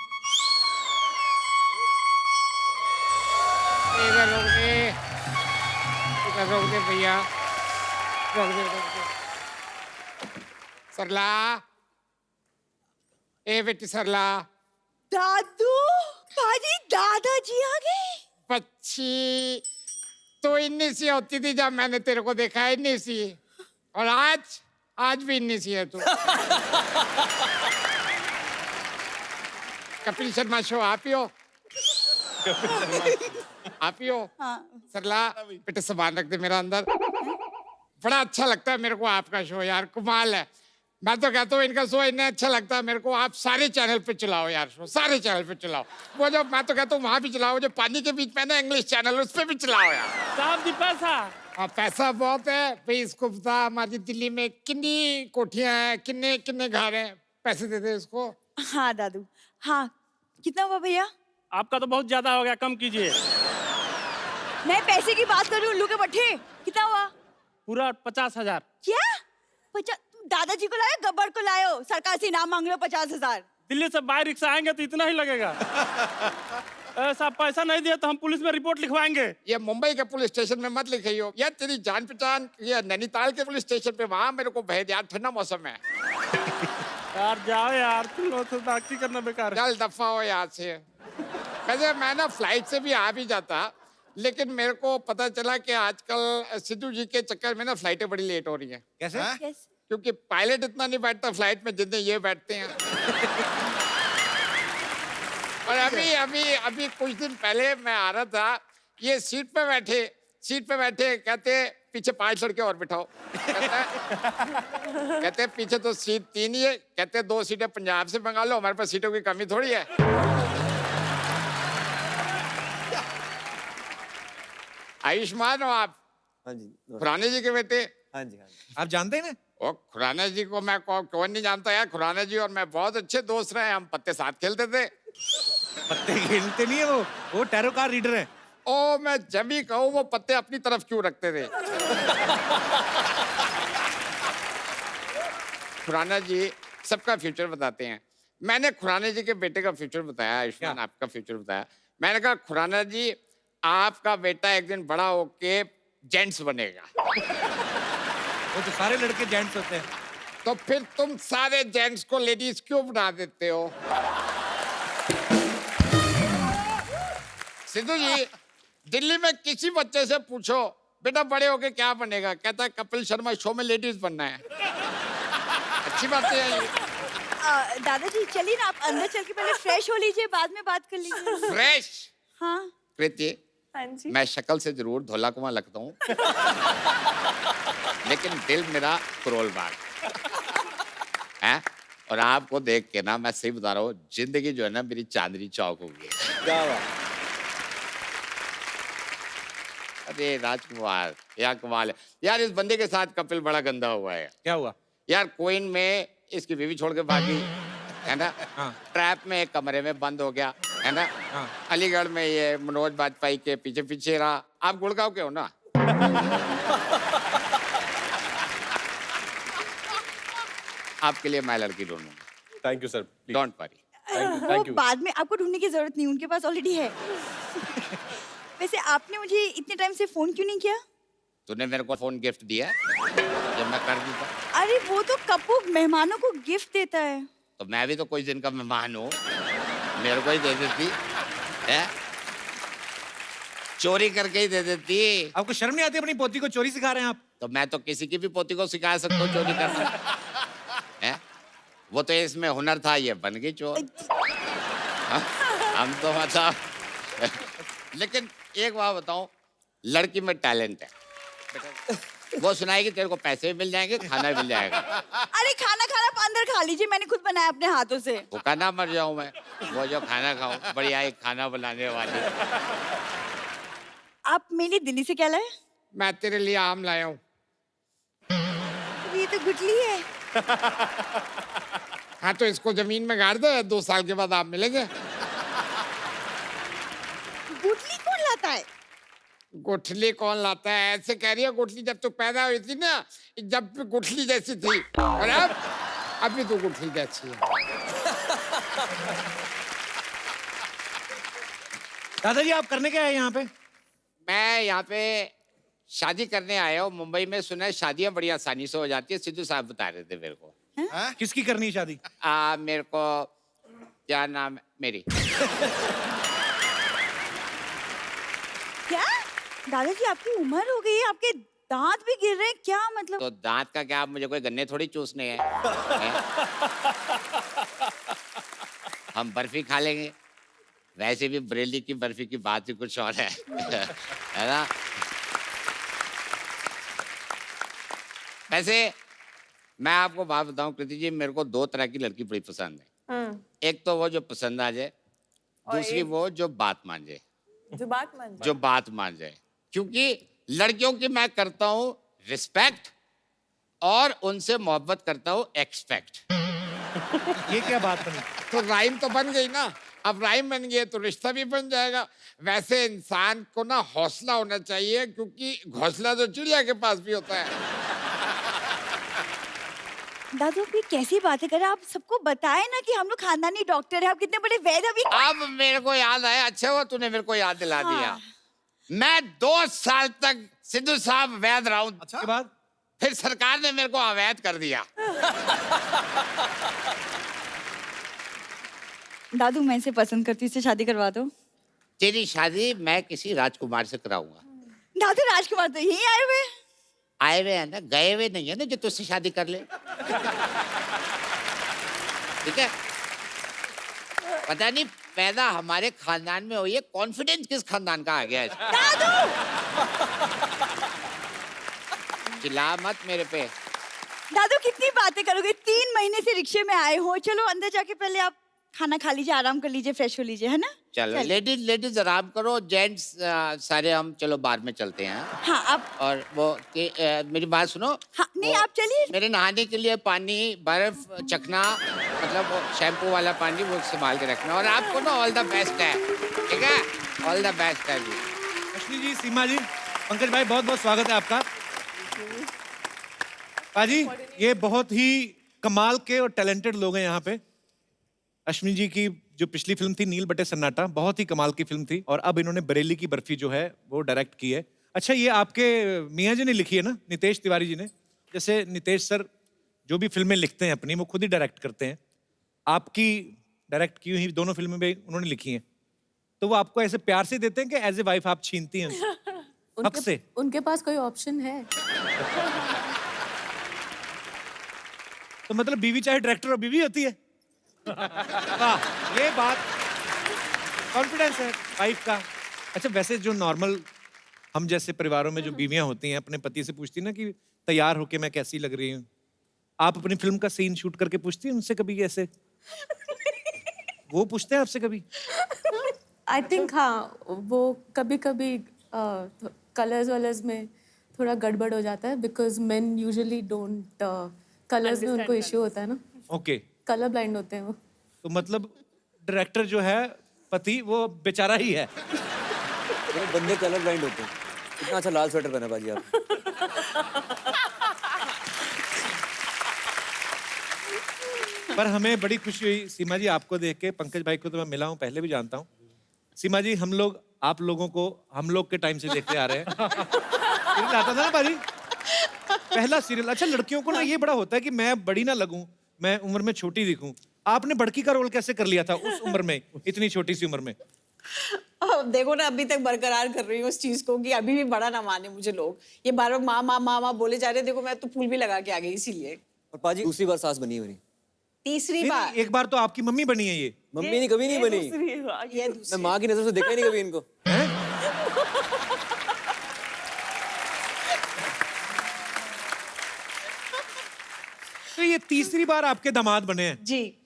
रोक दे भैया, रोक दे। सरला, ए बेटी सरला। दादू, भाजी दादाजी आ गए। बच्ची तो इन्नी सी होती थी जब मैंने तेरे को देखा, इन्नी सी, और आज भी इन्नी सी है तू। कपिल शर्मा शो आप ही हो? आप ही हो? हाँ। सरला बेटे सामान रख दे मेरा अंदर। बड़ा अच्छा लगता है मेरे को आपका शो यार, कमाल है। मैं तो कहता हूँ इनका शो इन्हें अच्छा लगता है मेरे को, आप सारे चैनल पे चलाओ यार शो, सारे चैनल पे चलाओ। वो जो मैं तो कहता हूँ वहाँ भी चलाओ, जो पानी के बीच में ना इंग्लिश चैनल, उस पे भी चलाओ यार। साहब दीपा सा पैसा बहुत है भाई, इसको बता हमारी दिल्ली में कितनी कोठियां हैं, कितने कितने घर हैं, पैसे दे दे इसको। हाँ दादू, हाँ कितना हुआ भैया? आपका तो बहुत ज्यादा हो गया, कम कीजिए। मैं पैसे की बात कर रही हूँ, उल्लू के पट्टे। कितना हुआ? पूरा 50,000। क्या 50? दादाजी को लाए, गब्बर को लाए हो, सरकार से इनाम मांग लो 50,000। दिल्ली से बाय रिक्शा आएंगे तो इतना ही लगेगा। ऐसा पैसा नहीं दिया तो हम पुलिस में रिपोर्ट लिखवाएंगे। ये मुंबई के पुलिस स्टेशन में मत लिखियो यार, तेरी जान पहचान ये नैनीताल के पुलिस स्टेशन पे, वहां मेरे को भेज यार, ठंडा मौसम है। यार जाओ यार, तुम लोग तो ताकती करना बेकार है। चल दफा हो यहाँ से। वैसे मैं ना फ्लाइट से भी आ भी जाता, लेकिन मेरे को पता चला कि आजकल सिद्धू जी के चक्कर में ना फ्लाइटें बड़ी लेट हो रही हैं। कैसे? क्योंकि पायलट इतना नहीं बैठता फ्लाइट में जितने ये बैठते हैं। और अभी कुछ दिन पहले मैं आ रहा था, ये सीट पे बैठे कहते पीछे 5 लड़के और बिठाओ। कहते पीछे तो सीट 3 ही है, कहते 2 सीटें पंजाब से मंगा लो, हमारे पास सीटों की कमी थोड़ी है। आयुष्मान हो आप? हाँ जी। खुराना जी के बेटे? हाँ जी, हाँ जी। आप जानते हैं ना? ओ खुराना जी को मैं कौन नहीं जानता यार। खुराना जी और मैं बहुत अच्छे दोस्त रहे, हम पत्ते साथ खेलते थे। पत्ते खेलते नहीं है वो टैरो कार्ड रीडर है। ओ मैं जब भी कहूँ वो पत्ते अपनी तरफ क्यों रखते थे। खुराना जी सबका फ्यूचर बताते हैं। मैंने खुराना जी के बेटे का फ्यूचर बताया, आयुष्मान आपका फ्यूचर बताया। मैंने कहा खुराना जी आपका बेटा एक दिन बड़ा होके जेंट्स बनेगा। वो तो सारे लड़के जेंट्स होते हैं। तो फिर तुम सारे जेंट्स को लेडीज क्यों बना देते हो? सिद्धू जी, दिल्ली में किसी बच्चे से पूछो बेटा बड़े होके क्या बनेगा, कहता है कपिल शर्मा शो में लेडीज बनना है। अच्छी बात है ये। दादाजी चलिए ना, आप अंदर चल के पहले फ्रेश हो लीजिए, बाद में बात कर लीजिए। फ्रेश? हाँ कृति, हाँ जी। मैं शक्ल से जरूर धोला कुआं लगता हूँ, लेकिन दिल मेरा करोल बाग है। और आपको देख के ना मैं सही बता रहा हूँ, जिंदगी जो है ना मेरी चांदनी चौक हो गई। क्या बात? अरे राजकुमार यार कमाल है यार, इस बंदे के साथ कपिल बड़ा गंदा हुआ है। क्या हुआ? यार कोइन में इसकी बीवी छोड़ के भागी है ना। हाँ। ट्रैप में एक कमरे में बंद हो गया है ना। हाँ। अलीगढ़ में ये मनोज वाजपेयी के पीछे पीछे रहा। आप गुड़गांव के हो ना? आपके लिए मैं लड़की ढूंढूंगा। Thank you sir. Don't worry. वो बाद में आपको ढूंढने की जरूरत नहीं, उनके पास ऑलरेडी है। वैसे आपने मुझे इतने टाइम से फोन क्यों नहीं किया? तूने मेरे को फोन गिफ्ट दिया जब मैं कर दी था। अरे वो तो कप्पू मेहमानों को गिफ्ट देता है। तो मैं भी तो कुछ दिन का मेहमान हूँ, मेरे को ही दे देती है, चोरी करके ही दे देती। आपको शर्म नहीं आती अपनी पोती को चोरी सिखा रहे हैं आप? तो मैं तो किसी की भी पोती को सिखा सकता हूँ चोरी करना है। वो तो इसमें हुनर था, ये बन गई चोर। हम तो मतलब लेकिन एक बात बताऊं, लड़की में टैलेंट है। वो सुनाएगी तेरे को पैसे भी मिल जाएंगे, खाना भी मिल जाएगा। अरे खाना खाना आप अंदर खा लीजिए, मैंने खुद बनाया अपने हाथों से। भूखा ना मर जाऊं मैं, वो जो खाना खाऊं। बढ़िया एक खाना बनाने वाली। आप मेरे लिए दिल्ली से क्या लाए? मैं तेरे लिए आम लाया हूँ। ये तो गुठली है। हाँ तो इसको जमीन में गाड़ दे, 2 साल के बाद आम मिलेंगे। गुठली कौन लाता है? गुठली कौन लाता है ऐसे कह रही है? गुठली जब तू पैदा हुई थी ना, जब गुठली जैसी थी, और अब अभी तो गुठली जैसी है। दादाजी आप करने क्या है यहाँ पे? मैं यहाँ पे शादी करने आया हूँ। मुंबई में सुना है शादियाँ बड़ी आसानी से हो जाती है। सिद्धू साहब बता रहे थे मेरे को। किसकी करनी है शादी? मेरे को क्या नाम है मेरी। क्या दादाजी आपकी उम्र हो गई है, आपके दांत भी गिर रहे हैं, क्या मतलब? तो दांत का क्या, मुझे कोई गन्ने थोड़ी चूसने हैं। हम बर्फी खा लेंगे। वैसे भी बरेली की बर्फी की बात ही कुछ और है ना। वैसे मैं आपको बात बताऊं कृति जी, मेरे को 2 तरह की लड़की बड़ी पसंद है। एक तो वो जो पसंद आ जाए, दूसरी वो जो बात मान जाए। जो बात मान जाए। जो बात मान जाए, क्योंकि लड़कियों की मैं करता हूँ रिस्पेक्ट और उनसे मोहब्बत करता हूँ एक्सपेक्ट। ये क्या बात बनी? तो राइम तो बन गई ना, अब राइम बन गई है तो रिश्ता भी बन जाएगा। वैसे इंसान को ना हौसला होना चाहिए, क्योंकि घोंसला तो चिड़िया के पास भी होता है। दादू आप ये कैसी बातें कर रहे हैं? आप सबको बताए ना कि हम लोग खानदानी डॉक्टर हैं, आप कितने बड़े वैद्य अभी। अब मेरे को याद आया, अच्छा हुआ तूने मेरे को याद दिला दिया। मैं 2 साल तक सिद्धू साहब वैद रहा हूँ। अच्छा? के बाद फिर सरकार ने मेरे को अवैध कर दिया। दादू मैं इसे पसंद करती हूँ, इससे शादी करवा दो। तेरी शादी मैं किसी राजकुमार से कराऊंगा। दादू राजकुमार तो यही आए हुए। आए हुए हैं ना, गए हुए नहीं है ना जो तुझसे शादी कर ले। ठीक है, पता नहीं पैदा हमारे खानदान में हुई है, कॉन्फिडेंस किस खानदान का आ गया है। चिल्ला मत मेरे पे। दादू कितनी बातें करोगे, 3 महीने से रिक्शे में आए हो। चलो अंदर जाके पहले आप खाना खा लीजिए, आराम कर लीजिए, फ्रेश हो लीजिए, है ना? चलो लेडीज आराम करो, जेंट्स सारे हम चलो बार में चलते हैं। हाँ आप। और वो मेरी बात सुनो। हाँ नहीं आप चलिए। मेरे नहाने के लिए पानी, बर्फ, चखना, मतलब वो शैम्पू वाला पानी वो संभाल के रखना। और आपको ना ऑल द बेस्ट है, ठीक है? ऑल द बेस्ट है जी। अश्विनी जी, सीमा जी, पंकज भाई, बहुत बहुत स्वागत है आपका। पाजी, ये बहुत ही कमाल के और टैलेंटेड लोग हैं यहाँ पे। अश्विनी जी की जो पिछली फिल्म थी नील बटे सन्नाटा, बहुत ही कमाल की फिल्म थी, और अब इन्होंने बरेली की बर्फी जो है वो डायरेक्ट की है। अच्छा, ये आपके मियाँ जी ने लिखी है ना, नितेश तिवारी जी ने? जैसे नितेश सर जो भी फिल्में लिखते हैं अपनी, वो खुद ही डायरेक्ट करते हैं। आपकी डायरेक्ट की हुई दोनों फिल्में भी उन्होंने लिखी हैं, तो वो आपको ऐसे प्यार से देते हैं कि एज ए वाइफ आप छीनती हैं हक से? उनके पास कोई ऑप्शन है? तो मतलब बीवी चाहे डायरेक्टर और बीवी होती है। वाह, ये बात कॉन्फिडेंस है वाइफ का। अच्छा, वैसे जो नॉर्मल हम जैसे परिवारों में जो बीवियां होती हैं अपने पति से पूछती ना कि तैयार होके मैं कैसी लग रही हूँ, आप अपनी फिल्म का सीन शूट करके पूछती हैं उनसे कभी ऐसे? वो पूछते हैं आपसे कभी? आई थिंक हाँ, वो कभी कभी कलर्स वलर्स में थोड़ा गड़बड़ हो जाता है, because main usually don't, colours में उनको इश्यू होता है ना। ओके, कलर ब्लाइंड होते हैं वो। तो मतलब डायरेक्टर जो है पति, वो बेचारा ही है। बंदे कलर ब्लाइंड होते हैं। इतना अच्छा लाल स्वेटर पहना बाजी आप। पर हमें बड़ी खुशी हुई सीमा जी आपको देख के। पंकज भाई को तो मैं मिला हूँ, पहले भी जानता हूँ। सीमा जी, हम लोग आप लोगों को हम लोग के टाइम से देखते आ रहे हैं। सीरियल आता था ना बाजी, पहला सीरियल। अच्छा, लड़कियों को ना ये बड़ा होता है कि मैं बड़ी ना लगूं, मैं उम्र में छोटी दिखूं। आपने बड़की का रोल कैसे कर लिया था उस उम्र में, इतनी छोटी सी उम्र में? देखो ना, अभी तक बरकरार कर रही हूँ उस चीज को कि अभी भी बड़ा ना माने मुझे लोग। ये बार बार माँ माँ माँ माँ बोले जा रहे हैं। देखो मैं तो फूल भी लगा के आ गई इसीलिए। और पाजी दूसरी बार सास बनी है मेरी। तीसरी बार? एक बार तो आपकी मम्मी बनी है ये। मम्मी नहीं, कभी नहीं बनी। मैं माँ की नजर से देखा ही नहीं कभी इनको। तो ये तीसरी बार आपके दामाद बने हैं जी।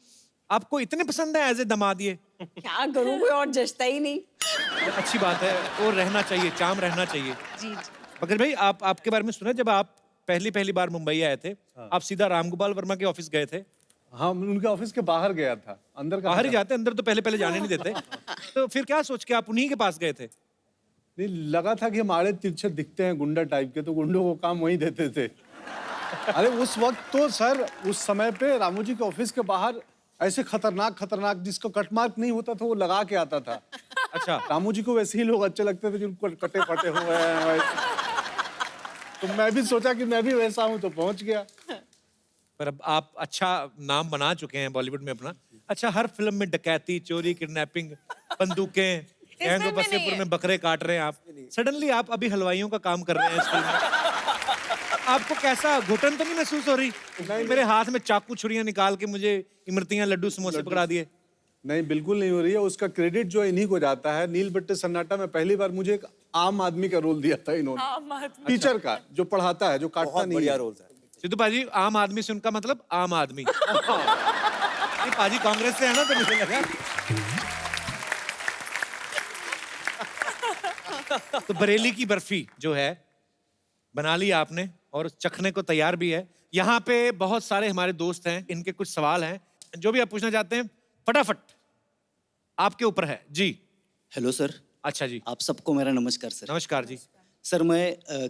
आपको इतने पसंद है एज ए दामाद ये? क्या करूँ, कोई और जचता ही नहीं। अच्छी बात है, और रहना चाहिए, चाम रहना चाहिए। जी। मगर भाई, आपके बारे में सुना, जब आप पहली बार मुंबई आए थे, आप सीधा रामगोपाल वर्मा के ऑफिस गए थे? हाँ, उनके ऑफिस के बाहर गया था, अंदर बाहर ही जाते, अंदर तो पहले जाने नहीं देते। तो फिर क्या सोच के आप उन्हीं के पास गए थे? नहीं, लगा था कि हमारे तिरछे दिखते हैं गुंडा टाइप के, तो गुंडों को काम वहीं देते थे। अरे उस वक्त तो सर, उस समय पे रामू जी के ऑफिस के बाहर ऐसे खतरनाक जिसको कट मार्क नहीं होता था वो लगा के आता था। अच्छा, रामू जी को वैसे ही लोग अच्छे लगते थे जिनको कटे फटे हुए हैं। तो मैं भी सोचा कि मैं भी वैसा हूँ, तो पहुंच गया। पर अब आप अच्छा नाम बना चुके हैं बॉलीवुड में अपना। अच्छा, हर फिल्म में डकैती, चोरी, किडनैपिंग, बंदूकें, गैंग ऑफ वासेपुर में बकरे काट रहे हैं आप। सडनली आप अभी हलवाइयों का काम कर रहे हैं इस फिल्म में। आपको कैसा घुटन तो नहीं महसूस हो रही? मेरे हाथ में चाकू छुरियां निकाल के मुझे इमरतियां, लड्डू, समोसे पकड़ा दिए। नहीं, बिल्कुल नहीं हो रही है। उसका क्रेडिट जो इन्हीं को जाता है। नील बट्टे सन्नाटा में पहली बार मुझे एक आम आदमी का रोल दिया था इन्होंने, टीचर का, जो पढ़ाता है, जो काटता नहीं। बढ़िया रोल है। सिद्धू पाजी, आम आदमी से उनका मतलब आम आदमी। ये पाजी कांग्रेस से है ना, तो मुझे लगा। तो बरेली की बर्फी जो है बना लिया आपने और चखने को तैयार भी है। यहाँ पे बहुत सारे हमारे दोस्त हैं, इनके कुछ सवाल हैं जो भी आप पूछना चाहते हैं फटाफट आपके ऊपर है जी। Hello sir. अच्छा जी। आप सबको मेरा नमस्कार सर। नमस्कार जी। सर मैं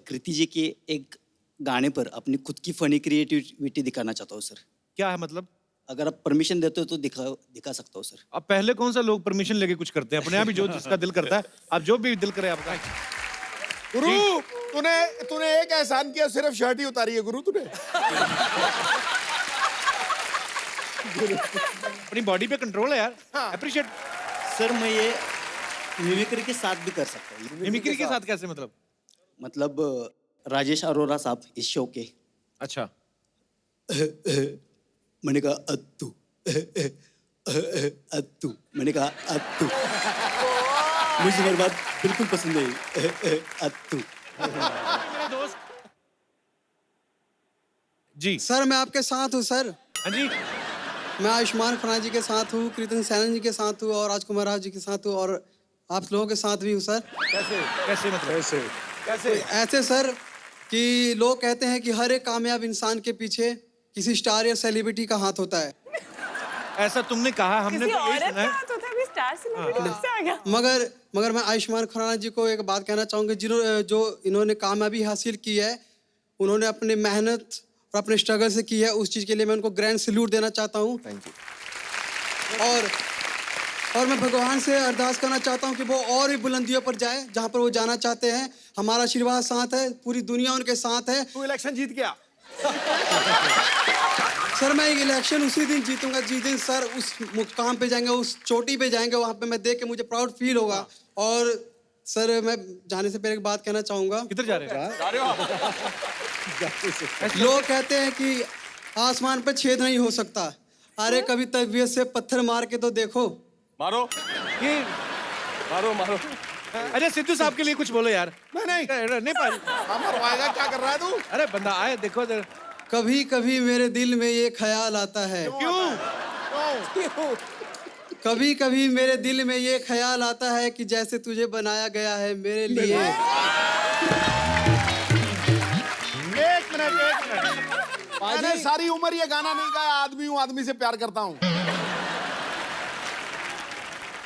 कृति जी के एक गाने पर अपनी खुद की फनी क्रिएटिविटी दिखाना चाहता हूँ सर। क्या है मतलब? अगर आप परमिशन देते हो तो दिखा सकता हूँ सर। अब पहले कौन सा लोग परमिशन लेके कुछ करते हैं, अपने आप ही जो जिसका दिल करता है। आप जो भी दिल करे आपका। गुरु तूने एक एहसान किया, सिर्फ शर्ट ही उतारी है गुरु तूने। अपनी बॉडी पे कंट्रोल है यार। अप्रिशिएट। सर मैं ये मिमिक्री के साथ भी कर सकता हूँ। मिमिक्री के साथ कैसे मतलब? मतलब राजेश अरोरा साहब इस शो के। अच्छा। मैंने कहा अत्तू अत्तू, मैंने कहा अत्तू। मुझे मेरी बात बिल्कुल पसंद नहीं। अत्तू। मेरा दोस्त जी। सर मैं आपके साथ हूँ सर। हाँ जी। मैं आयुष्मान खुराना जी के साथ हूँ, कीर्तन सैनन जी के साथ हूँ और राजकुमार राव जी के साथ हूँ और आप लोगों के साथ भी हूँ सर। कैसे कैसे मतलब? कैसे ऐसे सर कि लोग कहते हैं कि हर एक कामयाब इंसान के पीछे किसी स्टार या सेलिब्रिटी का हाथ होता है। ऐसा तुमने कहा, हमने किसी तो यही औरत सुना का है। हाथ होता है, अभी स्टार सेलिब्रिटी कब से आ गया? मगर मैं आयुष्मान खुराना जी को एक बात कहना चाहूँगा, जो इन्होंने कामयाबी हासिल की है, उन्होंने अपनी मेहनत और अपने स्ट्रगल से की है, उस चीज़ के लिए मैं उनको ग्रैंड सैल्यूट देना चाहता हूँ। Thank you. और मैं भगवान से अरदास करना चाहता हूँ कि वो और भी बुलंदियों पर जाए जहाँ पर वो जाना चाहते हैं। हमारा आशीर्वाद साथ है, पूरी दुनिया उनके साथ है। तू इलेक्शन जीत गया। सर मैं इलेक्शन उसी दिन जीतूंगा जिस दिन सर उस मुकाम पे जाएंगे, उस चोटी पे जाएंगे, वहाँ पे मैं देख के मुझे प्राउड फील होगा। और सर मैं जाने से पहले एक बात कहना चाहूँगा। किधर जा रहे हो? लोग कहते हैं कि आसमान पे छेद नहीं हो सकता। अरे कभी तबीयत से पत्थर मार के तो देखो। मारो ये मारो मारो। अरे सिद्धू साहब के लिए कुछ बोलो यार। नहीं पाजी। मरवाएगा, क्या कर रहा है तू? अरे बंदा आए देखो इधर। कभी कभी मेरे दिल में ये ख्याल आता है। क्यों? कभी कभी मेरे दिल में ये ख्याल आता है कि जैसे तुझे बनाया गया है मेरे लिए। एक मिनट। मैंने सारी उम्र ये गाना नहीं गाया, आदमी हूँ, आदमी से प्यार करता हूँ।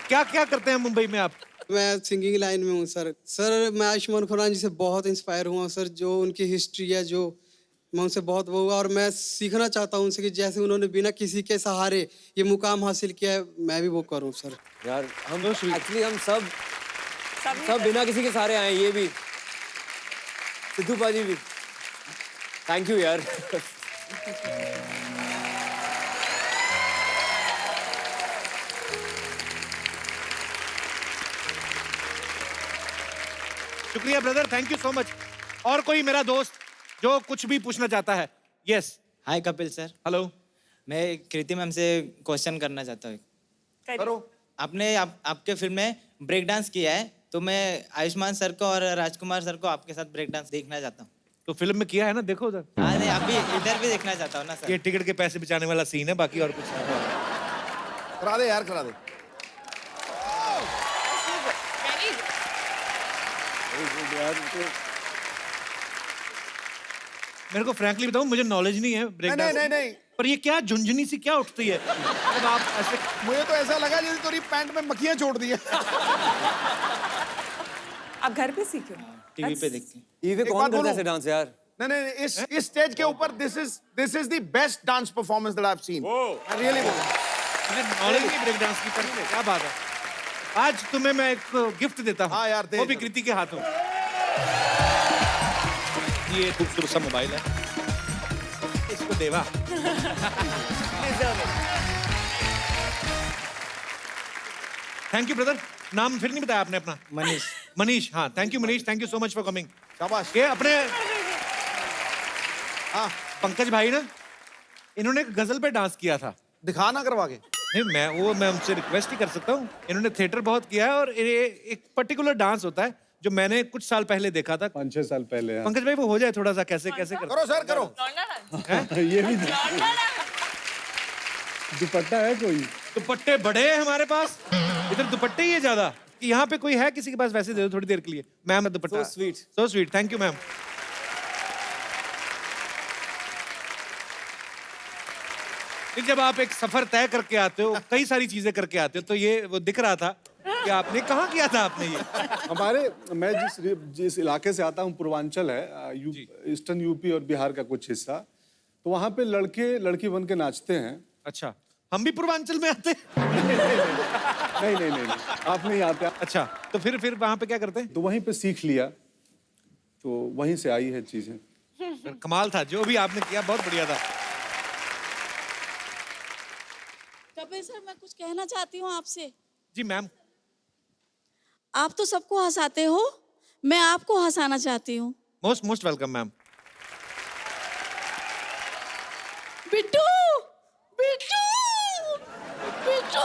क्या क्या करते हैं मुंबई में आप? मैं सिंगिंग लाइन में हूँ सर। सर मैं आयुष्मान खुराना जी से बहुत इंस्पायर हुआ सर। जो उनकी हिस्ट्री है, जो मैं उनसे बहुत वो हुआ और मैं सीखना चाहता हूँ उनसे कि जैसे उन्होंने बिना किसी के सहारे ये मुकाम हासिल किया है, मैं भी वो करूँ सर। यार हम एक्चुअली हम सब बिना किसी के सहारे आए, ये भी सिद्धू पाजी भी। थैंक यू यार। शुक्रिया brother, thank you so much. और कोई मेरा दोस्त जो कुछ भी पूछना चाहता है? यस। हाय कपिल सर। हेलो। मैं कृति मैम से क्वेश्चन करना चाहता हूँ। करो। आपने आपके फिल्म में ब्रेक डांस किया है, तो मैं आयुष्मान सर को और राजकुमार सर को आपके साथ ब्रेक डांस देखना चाहता हूँ। तो फिल्म में किया है ना, देखो उधर। हाँ नहीं, अभी इधर भी देखना चाहता हूँ ना सर। ये टिकट के पैसे बचाने वाला सीन है, बाकी और कुछ नहीं। करा दे यार, करा दे। मेरे को फ्रैंकली बताऊं, मुझे नॉलेज नहीं है ब्रेक डांस। नहीं। पर ये क्या झुंझुनी सी क्या उठती है? जब आप ऐसे, मुझे तो ऐसा लगा जैसे तेरी पैंट में मक्खियां छोड़ दी है। आप घर पे सीखे? टीवी पे देखते हैं। टीवी पे कौन करता है ऐसे डांस यार? नहीं, इस स्टेज के ऊपर this is the best dance performance that I have seen. I really बोल। मुझे नॉलेज नहीं ब्रेक डांस की। पर क्या बात है, आज तुम्हें मैं एक गिफ्ट देता हूँ। हाँ यार, दे। वो भी कृति के हाथों। ये खूबसूरत सा मोबाइल है, इसको देवा। Thank you brother. नाम फिर नहीं बताया आपने अपना? मनीष। मनीष, हाँ thank you Manish, thank you so much for coming. शाबाश। ये अपने पंकज भाई ना, इन्होंने एक गजल पे डांस किया था। दिखा ना करवा के। नहीं, मैं उनसे रिक्वेस्ट ही कर सकता हूँ। इन्होंने थिएटर बहुत किया है और ये एक पर्टिकुलर डांस होता है जो मैंने कुछ साल पहले देखा था। 5-6 साल पहले। हाँ। पंकज भाई वो हो जाए थोड़ा सा, कैसे कैसे करो सर, करो। ये भी दुपट्टा है कोई? दुपट्टे बड़े हैं हमारे पास, इधर दुपट्टे ही है ज्यादा। कि यहाँ पे कोई है किसी के पास? वैसे दे दो थोड़ी देर के लिए। Ma'am dupatta. So sweet. So sweet, thank you ma'am. फिर जब आप एक सफर तय करके आते हो, कई सारी चीजें करके आते हो, तो ये वो दिख रहा था कि आपने कहाँ किया था आपने ये? मैं जिस इलाके से आता हूँ, पूर्वांचल है, ईस्टर्न यूपी और बिहार का कुछ हिस्सा, तो वहाँ पे लड़के लड़की बन के नाचते हैं। अच्छा, हम भी पूर्वांचल में आते हैं? नहीं, आप नहीं आते। अच्छा, तो फिर वहाँ पे क्या करते हैं? तो वहीं पे सीख लिया, तो वहीं से आई है चीजें। कमाल था, जो भी आपने किया बहुत बढ़िया था। कपिल सर, मैं कुछ कहना चाहती हूँ आपसे। जी मैम। आप तो सबको हंसाते हो, मैं आपको हंसाना चाहती हूँ। Most welcome ma'am. Bittu, Bittu, Bittu,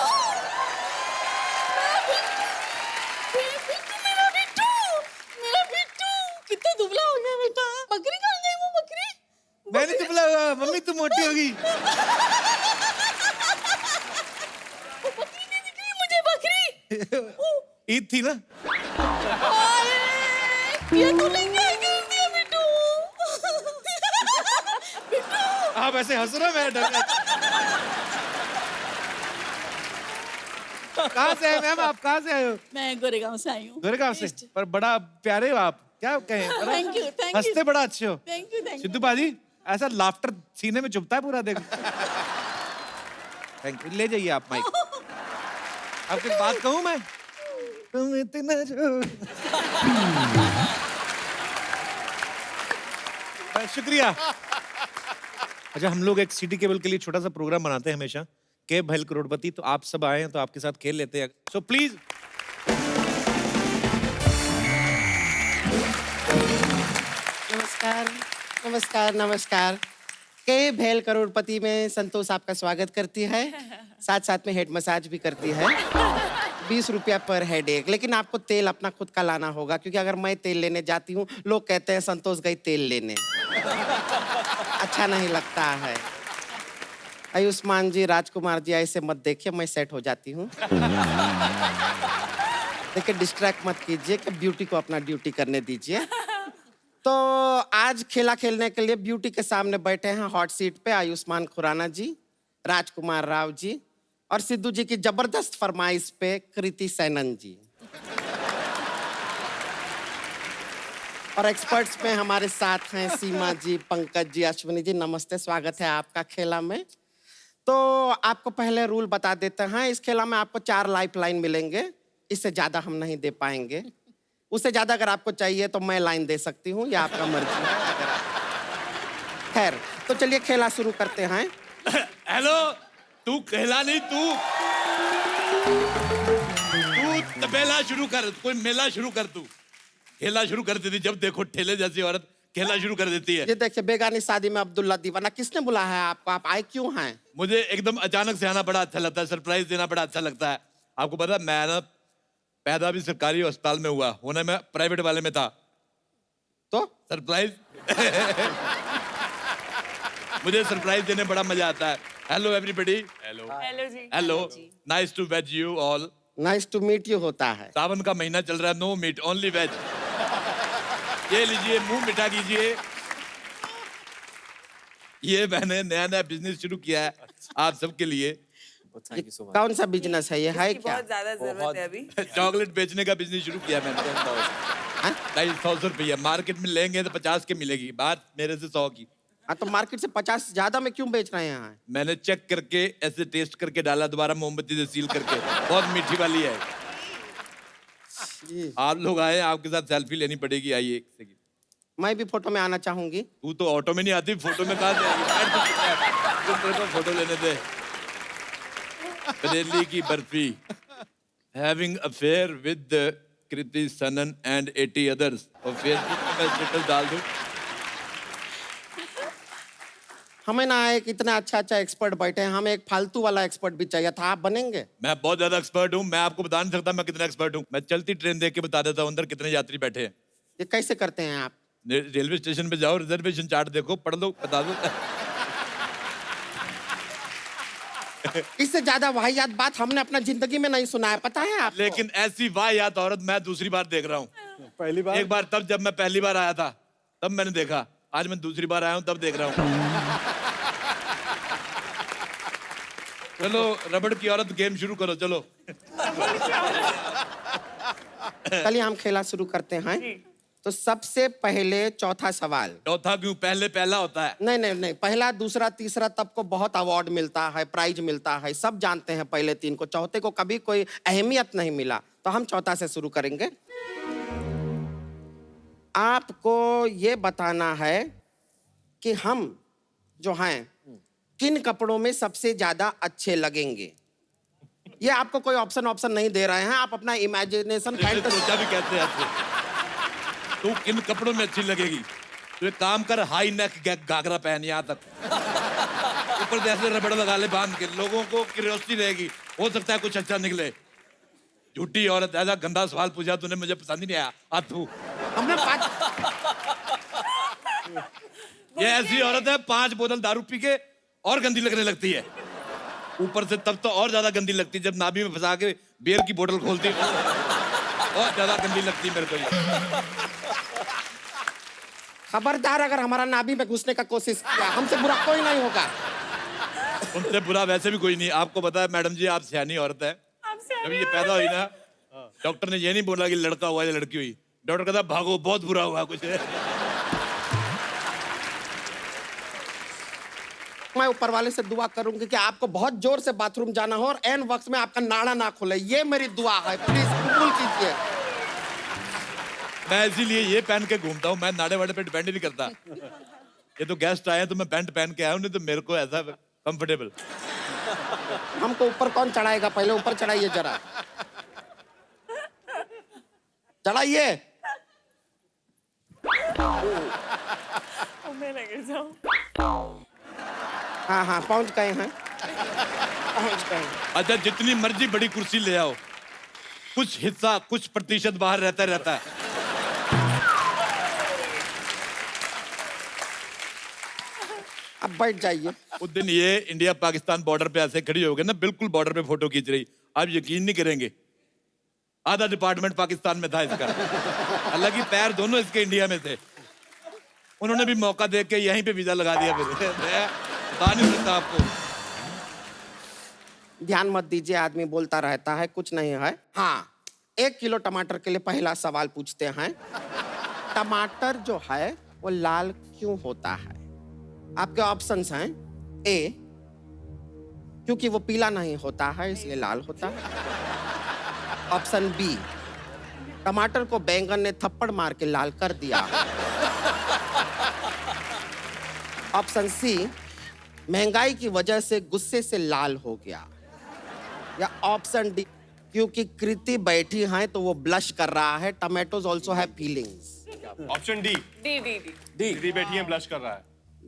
मेरा बिट्टू कितना दुबला हो गया बेटा। बकरी खा गई वो बकरी। मैं नहीं दुबला हुआ, मम्मी तू मोटी होगी। बकरी नहीं दिख रही मुझे, बकरी। ईद थी ना? ये तूने क्या कर दिया बिट्टू? आप ऐसे हंस रहे हो, मैं डर गया। कहाँ से आए मैम, आप कहाँ से आए हो? मैं गोरेगांव से आई हूँ। गोरेगांव से? पर बड़ा प्यारे हो आप, क्या कहें? Thank you, thank you. हंसते बड़ा अच्छे हो। Thank you, thank you. Sidhu बाजी, ऐसा लाफ्टर सीने में चुभता है पूरा, देखो। थैंक यू, ले जाइए आप माइक। आपकी बात कहूँ मैं? तुम इतना जो शुक्रिया। अच्छा, हम लोग एक सिटी केबल के लिए छोटा सा प्रोग्राम बनाते हैं हमेशा, के भैल करोड़पति, तो आप सब आए हैं तो आपके साथ खेल लेते हैं, सो प्लीज। नमस्कार, नमस्कार, नमस्कार। के भैल करोड़पति में संतोष आपका स्वागत करती है, साथ साथ में हेड मसाज भी करती है। 20 रुपया पर हेड एक, लेकिन आपको तेल अपना खुद का लाना होगा, क्योंकि अगर मैं तेल लेने जाती हूँ, लोग कहते हैं संतोष गई तेल लेने। अच्छा नहीं लगता है। आयुष्मान जी, राजकुमार जी, ऐसे मत देखिए, मैं सेट हो जाती हूँ। देखिए, डिस्ट्रैक्ट मत कीजिए, कि ब्यूटी को अपना ड्यूटी करने दीजिए। तो आज खेला खेलने के लिए ब्यूटी के सामने बैठे हैं हॉट सीट पे आयुष्मान खुराना जी, राजकुमार राव जी, और सिद्धू जी की जबरदस्त फरमाइश पे कृति सैनन जी। और एक्सपर्ट्स में हमारे साथ हैं सीमा जी, पंकज जी, अश्विनी जी। नमस्ते, स्वागत है आपका खेला में। तो आपको पहले रूल बता देते हैं। इस खेला में आपको 4 लाइफ लाइन मिलेंगे, इससे ज्यादा हम नहीं दे पाएंगे। उससे ज्यादा अगर आपको चाहिए तो मैं लाइन दे सकती हूँ, या आपका मर्जी है। अगर खैर, तो चलिए खेला शुरू करते हैं। हेलो, तू खेला नहीं, तू तबेला शुरू कर, कोई मेला शुरू कर। तू खेला शुरू कर देती, जब देखो ठेले जैसी औरत खेला शुरू कर देती है। ये देखिए, बेगानी शादी में अब्दुल्ला दीवाना, किसने बुलाया है आपको? आप आए क्यों हैं? मुझे एकदम अचानक से आना बड़ा अच्छा लगता है, सरप्राइज देना बड़ा अच्छा लगता है। आपको पता है, मैं ना पैदा भी सरकारी अस्पताल में हुआ, होने में प्राइवेट वाले में था। तो सरप्राइज मुझे सरप्राइज देने बड़ा मजा आता है। Hello everybody. हेलो हेलो जी। Hello, nice to wedge you all. Nice to meet you होता है। सावन का महीना चल रहा है, नो मीट ओनली वेज। ये लीजिए, मुंह मिठा कीजिए। ये मैंने नया नया बिजनेस शुरू किया है आप सबके लिए। कौन सा बिजनेस है ये? है क्या? बहुत ज्यादा जरूरत है अभी। चॉकलेट बेचने का बिजनेस शुरू किया मैंने। 250 रुपया मार्केट में लेंगे तो 50 के मिलेगी, बात मेरे से 100 की। हाँ, तो मार्केट से 50 ज्यादा में क्यों बेच रहे हैं? मैंने चेक करके ऐसे टेस्ट करके डाला, दोबारा मोमबत्ती से सील करके। बहुत मीठी वाली है। आप लोग आए, आपके साथ सेल्फी लेनी पड़ेगी। आइए एक सेकंड। मैं भी फोटो में आना चाहूंगी। तू तो ऑटो में नहीं आती, फोटो में कहाँ से आएगी? फोटो लेने दे। Bareilly Ki barfi, having affair with Kriti Sanon and 80 others, और फेसबुक पे मैं स्टेटस डाल दूं। हमें ना एक इतना अच्छा अच्छा एक्सपर्ट बैठे हैं, हमें एक फालतू वाला एक्सपर्ट भी चाहिए था। आप बनेंगे? मैं बहुत ज्यादा एक्सपर्ट हूँ, मैं आपको बता नहीं सकता मैं कितना एक्सपर्ट हूँ। मैं चलती ट्रेन देख के बता देता हूँ अंदर कितने यात्री बैठे हैं। ये कैसे करते हैं आप? रेलवे स्टेशन पे जाओ, रिजर्वेशन चार्ट देखो, पढ़ लो, बता दो। इससे ज्यादा वाहियात बात हमने अपना जिंदगी में नहीं सुना है, पता है आपको? लेकिन ऐसी वाहियात औरत मैं दूसरी बार देख रहा हूँ। पहली बार? एक बार तब जब मैं पहली बार आया था तब मैंने देखा, आज मैं दूसरी बार आया हूँ तब देख रहा हूँ। चलो रबड़ की औरत गेम शुरू करो चलो। चलिए हम खेला शुरू करते हैं। तो सबसे पहले चौथा सवाल। चौथा क्यों? पहले पहला होता है। नहीं नहीं नहीं, पहला दूसरा तीसरा तब को बहुत अवार्ड मिलता है, प्राइज मिलता है, सब जानते हैं पहले तीन को, चौथे को कभी कोई अहमियत नहीं मिला। तो हम चौथा से शुरू करेंगे। आपको ये बताना है कि हम जो हैं किन कपड़ों में सबसे ज्यादा अच्छे लगेंगे। ये आपको कोई ऑप्शन नहीं दे रहे हैं, आप अपना इमेजिनेशन सोचा भी कहते हैं तू किन कपड़ों में अच्छी लगेगी। तो एक काम कर, हाई नेक घाघरा पहन यहाँ तक, ऊपर से ऐसे रबड़ लगा ले बांध के, लोगों को क्यूरियोसिटी रहेगी, हो सकता है कुछ अच्छा निकले। झूठी औरत, ऐसा गंदा सवाल पूछा तूने, मुझे पसंद ही नहीं आया। आतू हमने ये ऐसी औरत है 5 बोतल दारू पी के और गंदी लगने लगती है, ऊपर से तब तो और ज्यादा गंदी लगती है जब नाभि में फंसा के बियर की बोतल खोलती है, और ज्यादा गंदी लगती है मेरे को ये। खबरदार अगर हमारा नाभि में घुसने का कोशिश किया, हमसे बुरा कोई नहीं होगा। उनसे बुरा वैसे भी कोई नहीं। आपको पता है मैडम जी, आप सियानी औरत है। जब ये पैदा हुई ना, डॉक्टर ने ये नहीं बोला कि लड़का हुआ या लड़की हुई, डॉक्टर कहता भागो बहुत बुरा हुआ कुछ है। मैं ऊपर वाले से दुआ करूंगी कि आपको बहुत जोर से बाथरूम जाना हो और एन वक्त में आपका नाड़ा ना खुले, ये मेरी दुआ है, प्लीज कबूल कीजिए। मैं इसीलिए ये पहन के घूमता हूँ, मैं नाड़े वाड़े पे डिपेंड नहीं करता। ये तो गेस्ट आए तो मैं पैंट पहन के आया हूँ, नहीं तो मेरे को ऐसा कंफर्टेबल। हमको ऊपर कौन चढ़ाएगा? पहले ऊपर चढ़ाइए जरा, चढ़ाइए। हाँ पहुंच गए हैं, पहुंच गए। अच्छा जितनी मर्जी बड़ी कुर्सी ले आओ, कुछ हिस्सा कुछ प्रतिशत बाहर रहता है। अब बैठ जाइए। उस दिन ये इंडिया पाकिस्तान बॉर्डर पे ऐसे खड़ी हो गई ना, बिल्कुल बॉर्डर पे फोटो खींच रही, आप यकीन नहीं करेंगे आधा डिपार्टमेंट पाकिस्तान में था इसका, हालांकि पैर दोनों इसके इंडिया में थे। उन्होंने भी मौका देख के यहीं पे वीजा लगा दिया मेरे। बता नहीं सकता आपको। ध्यान मत दीजिए, आदमी बोलता रहता है, कुछ नहीं है। हाँ, 1 किलो टमाटर के लिए पहला सवाल पूछते हैं। टमाटर जो है वो लाल क्यों होता है? आपके ऑप्शंस हैं। ए, क्योंकि वो पीला नहीं होता है इसलिए लाल होता है। ऑप्शन बी, टमाटर को बैंगन ने थप्पड़ मार के लाल कर दिया। ऑप्शन सी, महंगाई की वजह से गुस्से से लाल हो गया। या ऑप्शन डी, क्योंकि कृति बैठी है तो वो ब्लश कर रहा है। Tomatoes also have feelings. Option D. D बैठी है, ब्लश कर रहा है।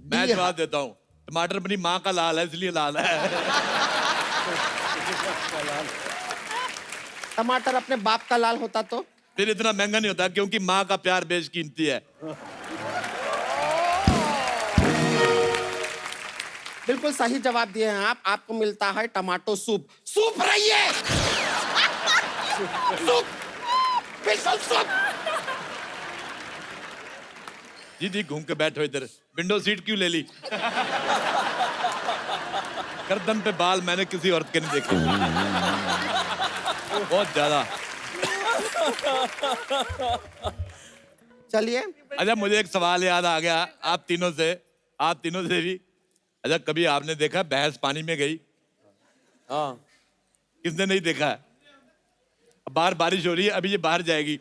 मैं जवाब देता हूँ, टमाटर अपनी माँ का लाल है इसलिए लाल है। टमाटर अपने बाप का लाल होता तो फिर इतना महंगा नहीं होता, क्योंकि माँ का प्यार बेशकीमती है। बिल्कुल सही जवाब दिए हैं आप। आपको मिलता है टमाटो सूप। सूप रहिए, सूप, बिल्कुल सूप। जी घूम के बैठो इधर, विंडो सीट क्यों ले ली? गर्दन पे बाल मैंने किसी औरत के नहीं देखे, बहुत ज्यादा। चलिए। अच्छा मुझे एक सवाल याद आ गया आप तीनों से भी। अच्छा कभी आपने देखा भैंस पानी में गई? हाँ। किसने नहीं देखा? बाहर बारिश हो रही है, अभी ये बाहर जाएगी।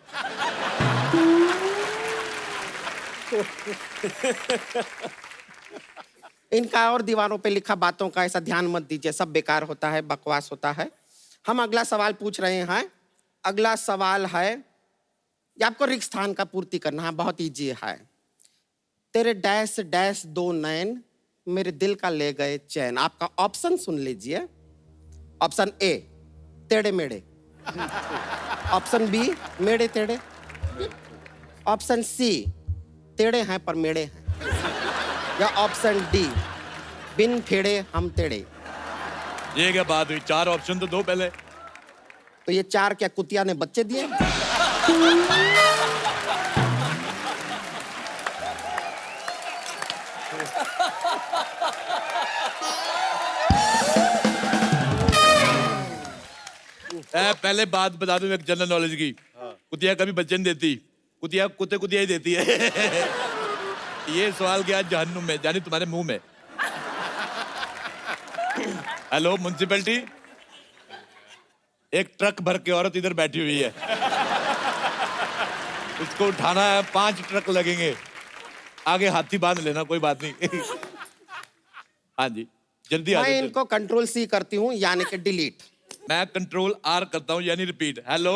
इनका और दीवारों पे लिखा बातों का ऐसा ध्यान मत दीजिए, सब बेकार होता है, बकवास होता है। हम अगला सवाल पूछ रहे हैं। अगला सवाल है, ये आपको रिक्त स्थान का पूर्ति करना है, बहुत इजी है। तेरे डैश डैश 2 नैन मेरे दिल का ले गए चैन। आपका ऑप्शन सुन लीजिए। ऑप्शन ए, टेढ़े मेढ़े। ऑप्शन बी, मेढ़े टेढ़े। ऑप्शन सी, टेढ़े हैं पर मेढ़े हैं। या ऑप्शन डी, बिन फेड़े हम टेढ़े। ये क्या बात हुई? 4 ऑप्शन तो दो पहले। तो ये 4 क्या कुतिया ने बच्चे दिए? पहले बात बता दूं एक जनरल नॉलेज की। कुतिया कभी बच्चे नहीं देती, कुतिया कुतिया ही देती है। ये सवाल गया जहन्नुम में, जानी तुम्हारे मुंह में। हेलो म्युनिसिपैलिटी, एक ट्रक भर के औरत इधर बैठी हुई है, उसको उठाना है, 5 ट्रक लगेंगे, आगे हाथी बांध लेना, कोई बात नहीं। हाँ जी जल्दी आ मैं जाओ। इनको कंट्रोल सी करती हूँ यानी कि डिलीट। मैं कंट्रोल आर करता हूँ यानी रिपीट। हेलो,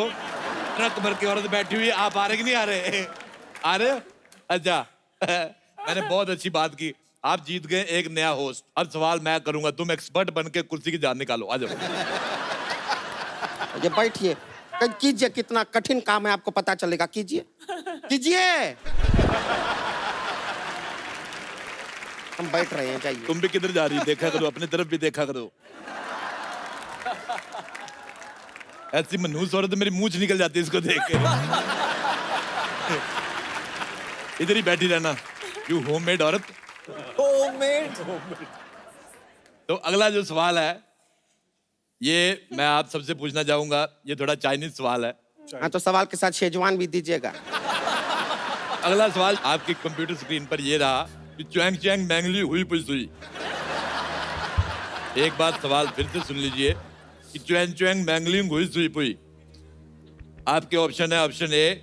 ट्रक भर के औरत बैठी हुई, आप आ रहे कि नहीं आ रहे? आ रहे? अच्छा। मैंने बहुत अच्छी बात की, आप जीत गए एक नया होस्ट। अब सवाल मैं करूंगा, तुम एक्सपर्ट बन के कुर्सी की जान निकालो, आ जाओ। ये बैठिए, कीजिए, कितना कठिन काम है आपको पता चलेगा। कीजिए कीजिए, हम बैठ रहे हैं, जाइए। तुम भी किधर जा रही हो? देखा करो, अपनी तरफ भी देखा करो। ऐसी मनहूस औरत मेरी मूंछ निकल जाती है इसको देख के। इधर ही बैठी रहना, यू होममेड औरत। होममेड। तो अगला जो सवाल है, ये मैं आप सबसे पूछना चाहूंगा, ये थोड़ा चाइनीज सवाल है। हाँ, तो सवाल के साथ शेजवान भी दीजिएगा। अगला सवाल आपकी कंप्यूटर स्क्रीन पर ये रहा कि च्वांग च्वांग मैंगली हुई पुई सुई। एक बात सवाल फिर से सुन लीजिए कि च्वांग च्वांग मैंगली हुई सुई पुई। आपके ऑप्शन है, ऑप्शन ए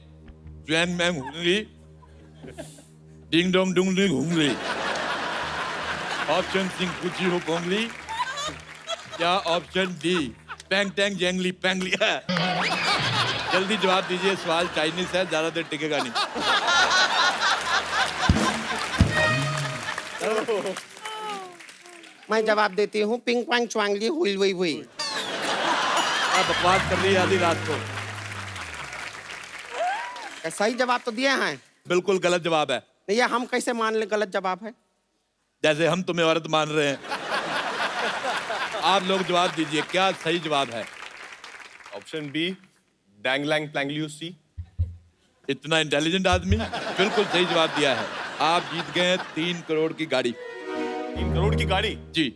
च्वांग मैंग हुंगली, डिंग डोंग डुंग डिंग हुंगली, ऑप्शन सिंह कुची हो पोंगली, या ऑप्शन डी पैंग टैंग जैंगली पैंगली है। जल्दी जवाब दीजिए, सवाल चाइनीज है, ज्यादा देर टिकेगा नहीं। मैं जवाब देती हूँ, पिंग पांग च्वांगली हुई हुई हुई। बकवास कर रही है आधी रात को। सही जवाब तो दिए हैं। बिल्कुल गलत जवाब है। ये हम कैसे मान ले गलत जवाब है? जैसे हम तुम्हें औरत मान रहे हैं। आप लोग जवाब दीजिए, क्या सही जवाब है? ऑप्शन बी डैंग लैंग प्लैंगलियू सी। इतना इंटेलिजेंट आदमी, बिल्कुल सही जवाब दिया है। आप जीत गए 3 करोड़ की गाड़ी। 3 करोड़ की गाड़ी? जी,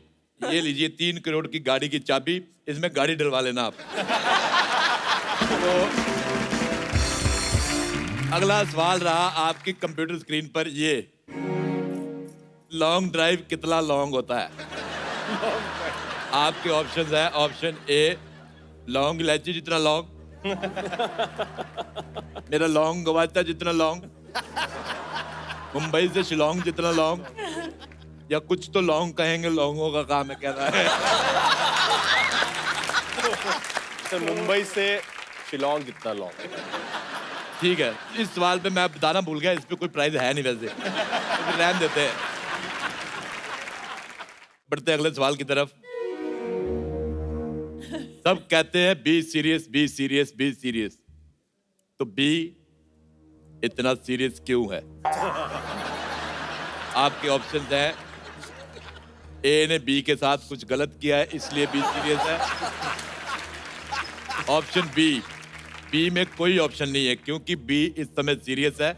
ये लीजिए 3 करोड़ की गाड़ी की चाबी, इसमें गाड़ी डलवा लेना आप। तो अगला सवाल रहा आपकी कंप्यूटर स्क्रीन पर, ये लॉन्ग ड्राइव कितना लॉन्ग होता है? आपके ऑप्शन है, ऑप्शन ए लॉन्ग इलायची जितना लॉन्ग, मेरा लॉन्ग गवाचा जितना लॉन्ग, मुंबई से शिलोंग जितना लॉन्ग, या कुछ तो लॉन्ग कहेंगे, लॉन्गों का काम है कहना है। सर मुंबई से शिलोंग जितना लॉन्ग। ठीक है, इस सवाल पे मैं बताना भूल गया, इस पे कोई प्राइज है नहीं वैसे, तो रहने देते हैं। बढ़ते हैं अगले सवाल की तरफ। सब कहते हैं be serious be serious be serious, तो बी इतना सीरियस क्यों है? आपके ऑप्शन हैं, ए ने बी के साथ कुछ गलत किया है इसलिए बी सीरियस है। ऑप्शन बी में कोई ऑप्शन नहीं है क्योंकि बी इस समय सीरियस है।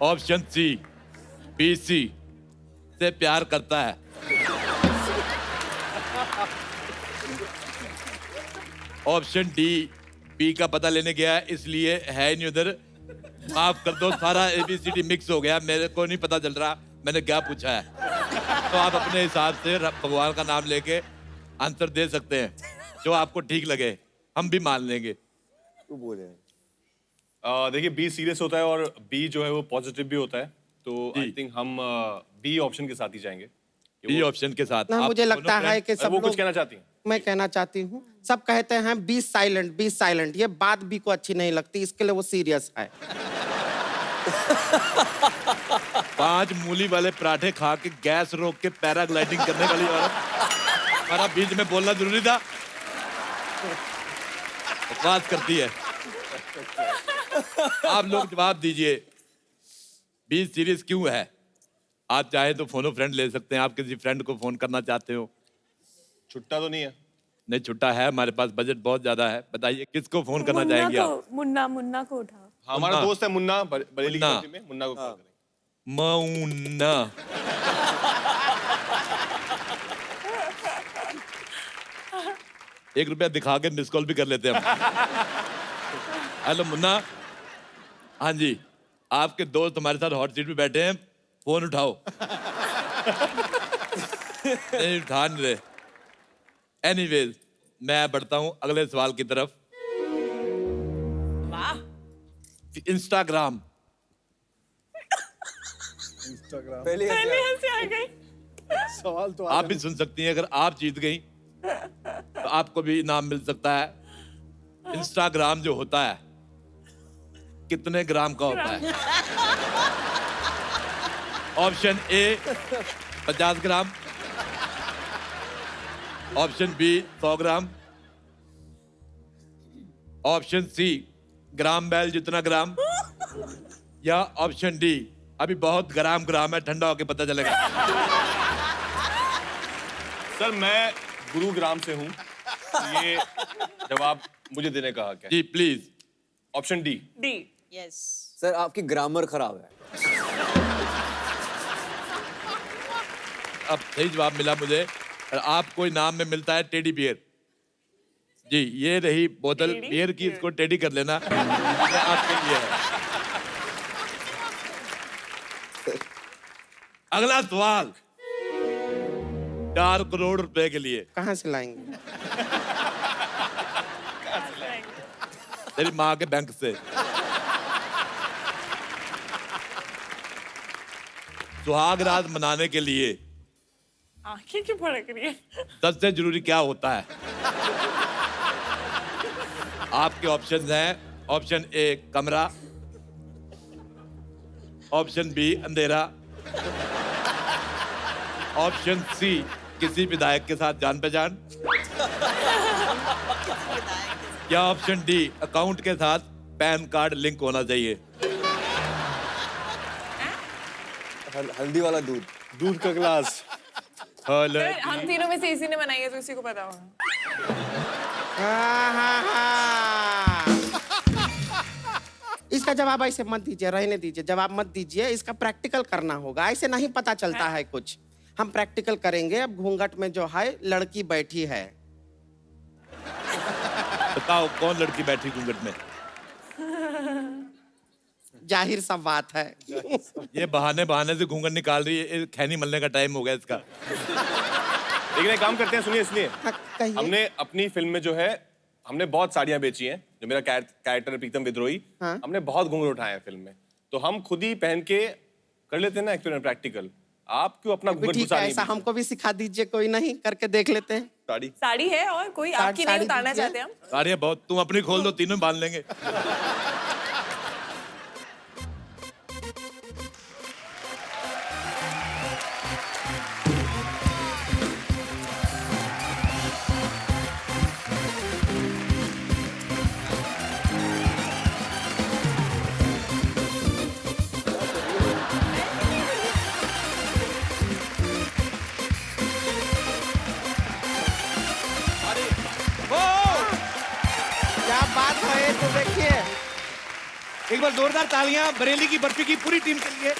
ऑप्शन सी, बी सी से प्यार करता है। ऑप्शन डी, बी का पता लेने गया है इसलिए है नहीं उधर। माफ कर दो, सारा ABCD मिक्स हो गया, मेरे को नहीं पता चल रहा मैंने क्या पूछा है। तो आप अपने हिसाब से भगवान का नाम लेके आंसर दे सकते हैं, जो आपको ठीक लगे, हम भी मान लेंगे। तू बोले। देखिए बी सीरियस होता है और बी जो है वो पॉजिटिव भी होता है, तो आई थिंक हम बी ऑप्शन के साथ ही जाएंगे। बी ऑप्शन के साथ ना, मुझे लगता है कि सब वो कुछ लोग, कहना चाहती हैं? मैं कहना चाहती हूँ, सब कहते हैं बी साइलेंट। ये बात बी को अच्छी नहीं लगती, इसके लिए वो सीरियस है। 5 मूली वाले पराठे खा के गैस रोक के पैराग्लाइडिंग करने वाली औरत, हमारा बीच में बोलना जरूरी था? बकवास करती है। आप लोग जवाब दीजिए, बी सीरियस क्यों है? आप चाहे तो फोनो फ्रेंड ले सकते हैं, आप किसी फ्रेंड को फोन करना चाहते हो। छुट्टा तो नहीं है? नहीं, छुट्टा है, हमारे पास बजट बहुत ज्यादा है। बताइए किसको फोन करना चाहेंगे आप? मुन्ना को उठाओ। हाँ, हमारा दोस्त है मुन्ना, बरेली की कॉलोनी में, मुन्ना को कॉल करेंगे। मुन्ना। 1 रुपया दिखा के मिस कॉल भी कर लेते हैं हम। हेलो मुन्ना, हाँ जी, आपके दोस्त हमारे साथ हॉट सीट पे बैठे हैं, फोन उठाओ। नहीं उठा नहीं रहे। एनीवेज, मैं बढ़ता हूं अगले सवाल की तरफ। वाह। इंस्टाग्राम। पहले हंसी आ गई। सवाल तो आप भी सुन सकती हैं, अगर आप जीत गई तो आपको भी इनाम मिल सकता है। इंस्टाग्राम जो होता है कितने ग्राम का होता है? Option A 50 gram, option B 100 gram, option C gram बैल जितना ग्राम, या ऑप्शन डी अभी बहुत ग्राम ग्राम है, ठंडा होके पता चलेगा। सर मैं गुरुग्राम से हूँ, ये जवाब मुझे देने का हक है। जी please. Option D. D. Yes. Sir आपकी ग्रामर खराब है। अब सही जवाब मिला मुझे, और आपको इनाम में मिलता है टेडी बियर। जी ये रही बोतल बियर की, इसको टेडी कर लेना, ये आपके लिए है। अगला सवाल 4 करोड़ रुपए के लिए। कहाँ से लाएंगे? तेरी माँ के बैंक से। सुहाग रात मनाने के लिए आंखें क्यों फड़क रही है? सबसे जरूरी क्या होता है? आपके ऑप्शंस हैं, ऑप्शन ए कमरा, ऑप्शन बी अंधेरा, ऑप्शन सी किसी विधायक के साथ जान पहचान, या ऑप्शन डी अकाउंट के साथ पैन कार्ड लिंक होना चाहिए। हल्दी वाला दूध, दूध का गिलास। सर, हम तीनों में से इसी ने बनाई है तो इसी को पता होगा। इसका जवाब ऐसे मत दीजिए, रहने दीजिए, जवाब मत दीजिए, इसका प्रैक्टिकल करना होगा, ऐसे नहीं पता चलता है कुछ। हम प्रैक्टिकल करेंगे। अब घूंघट में जो है लड़की बैठी है, बताओ कौन लड़की बैठी घूंघट में? जाहिर सा बात है। ये बहाने बहाने से घूंघट निकाल रही है, खैनी मलने का टाइम हो गया इसका। लेकिन एक काम करते हैं, सुनिए सुनिए, हमने अपनी फिल्म में जो है हमने बहुत साड़ियां बेची हैं। जो मेरा कैरेक्टर प्रीतम विद्रोही, हमने बहुत घूंघट उठाए हैं फिल्म में, तो हम खुद ही पहन के कर लेते हैं ना एक्सपेरिमेंट प्रैक्टिकल। आप क्यों अपना घूंघट ठीक है, ऐसा हमको भी सिखा दीजिए, कोई नहीं, करके देख लेते हैं। साड़ी है और कोई आपकी नहीं उतारना चाहते हम? साड़ियाँ बहुत, तुम अपनी खोल दो, तीनों बांध लेंगे। बात है तो देखिए, एक बार जोरदार तालियां बरेली की बर्फी की पूरी टीम के लिए।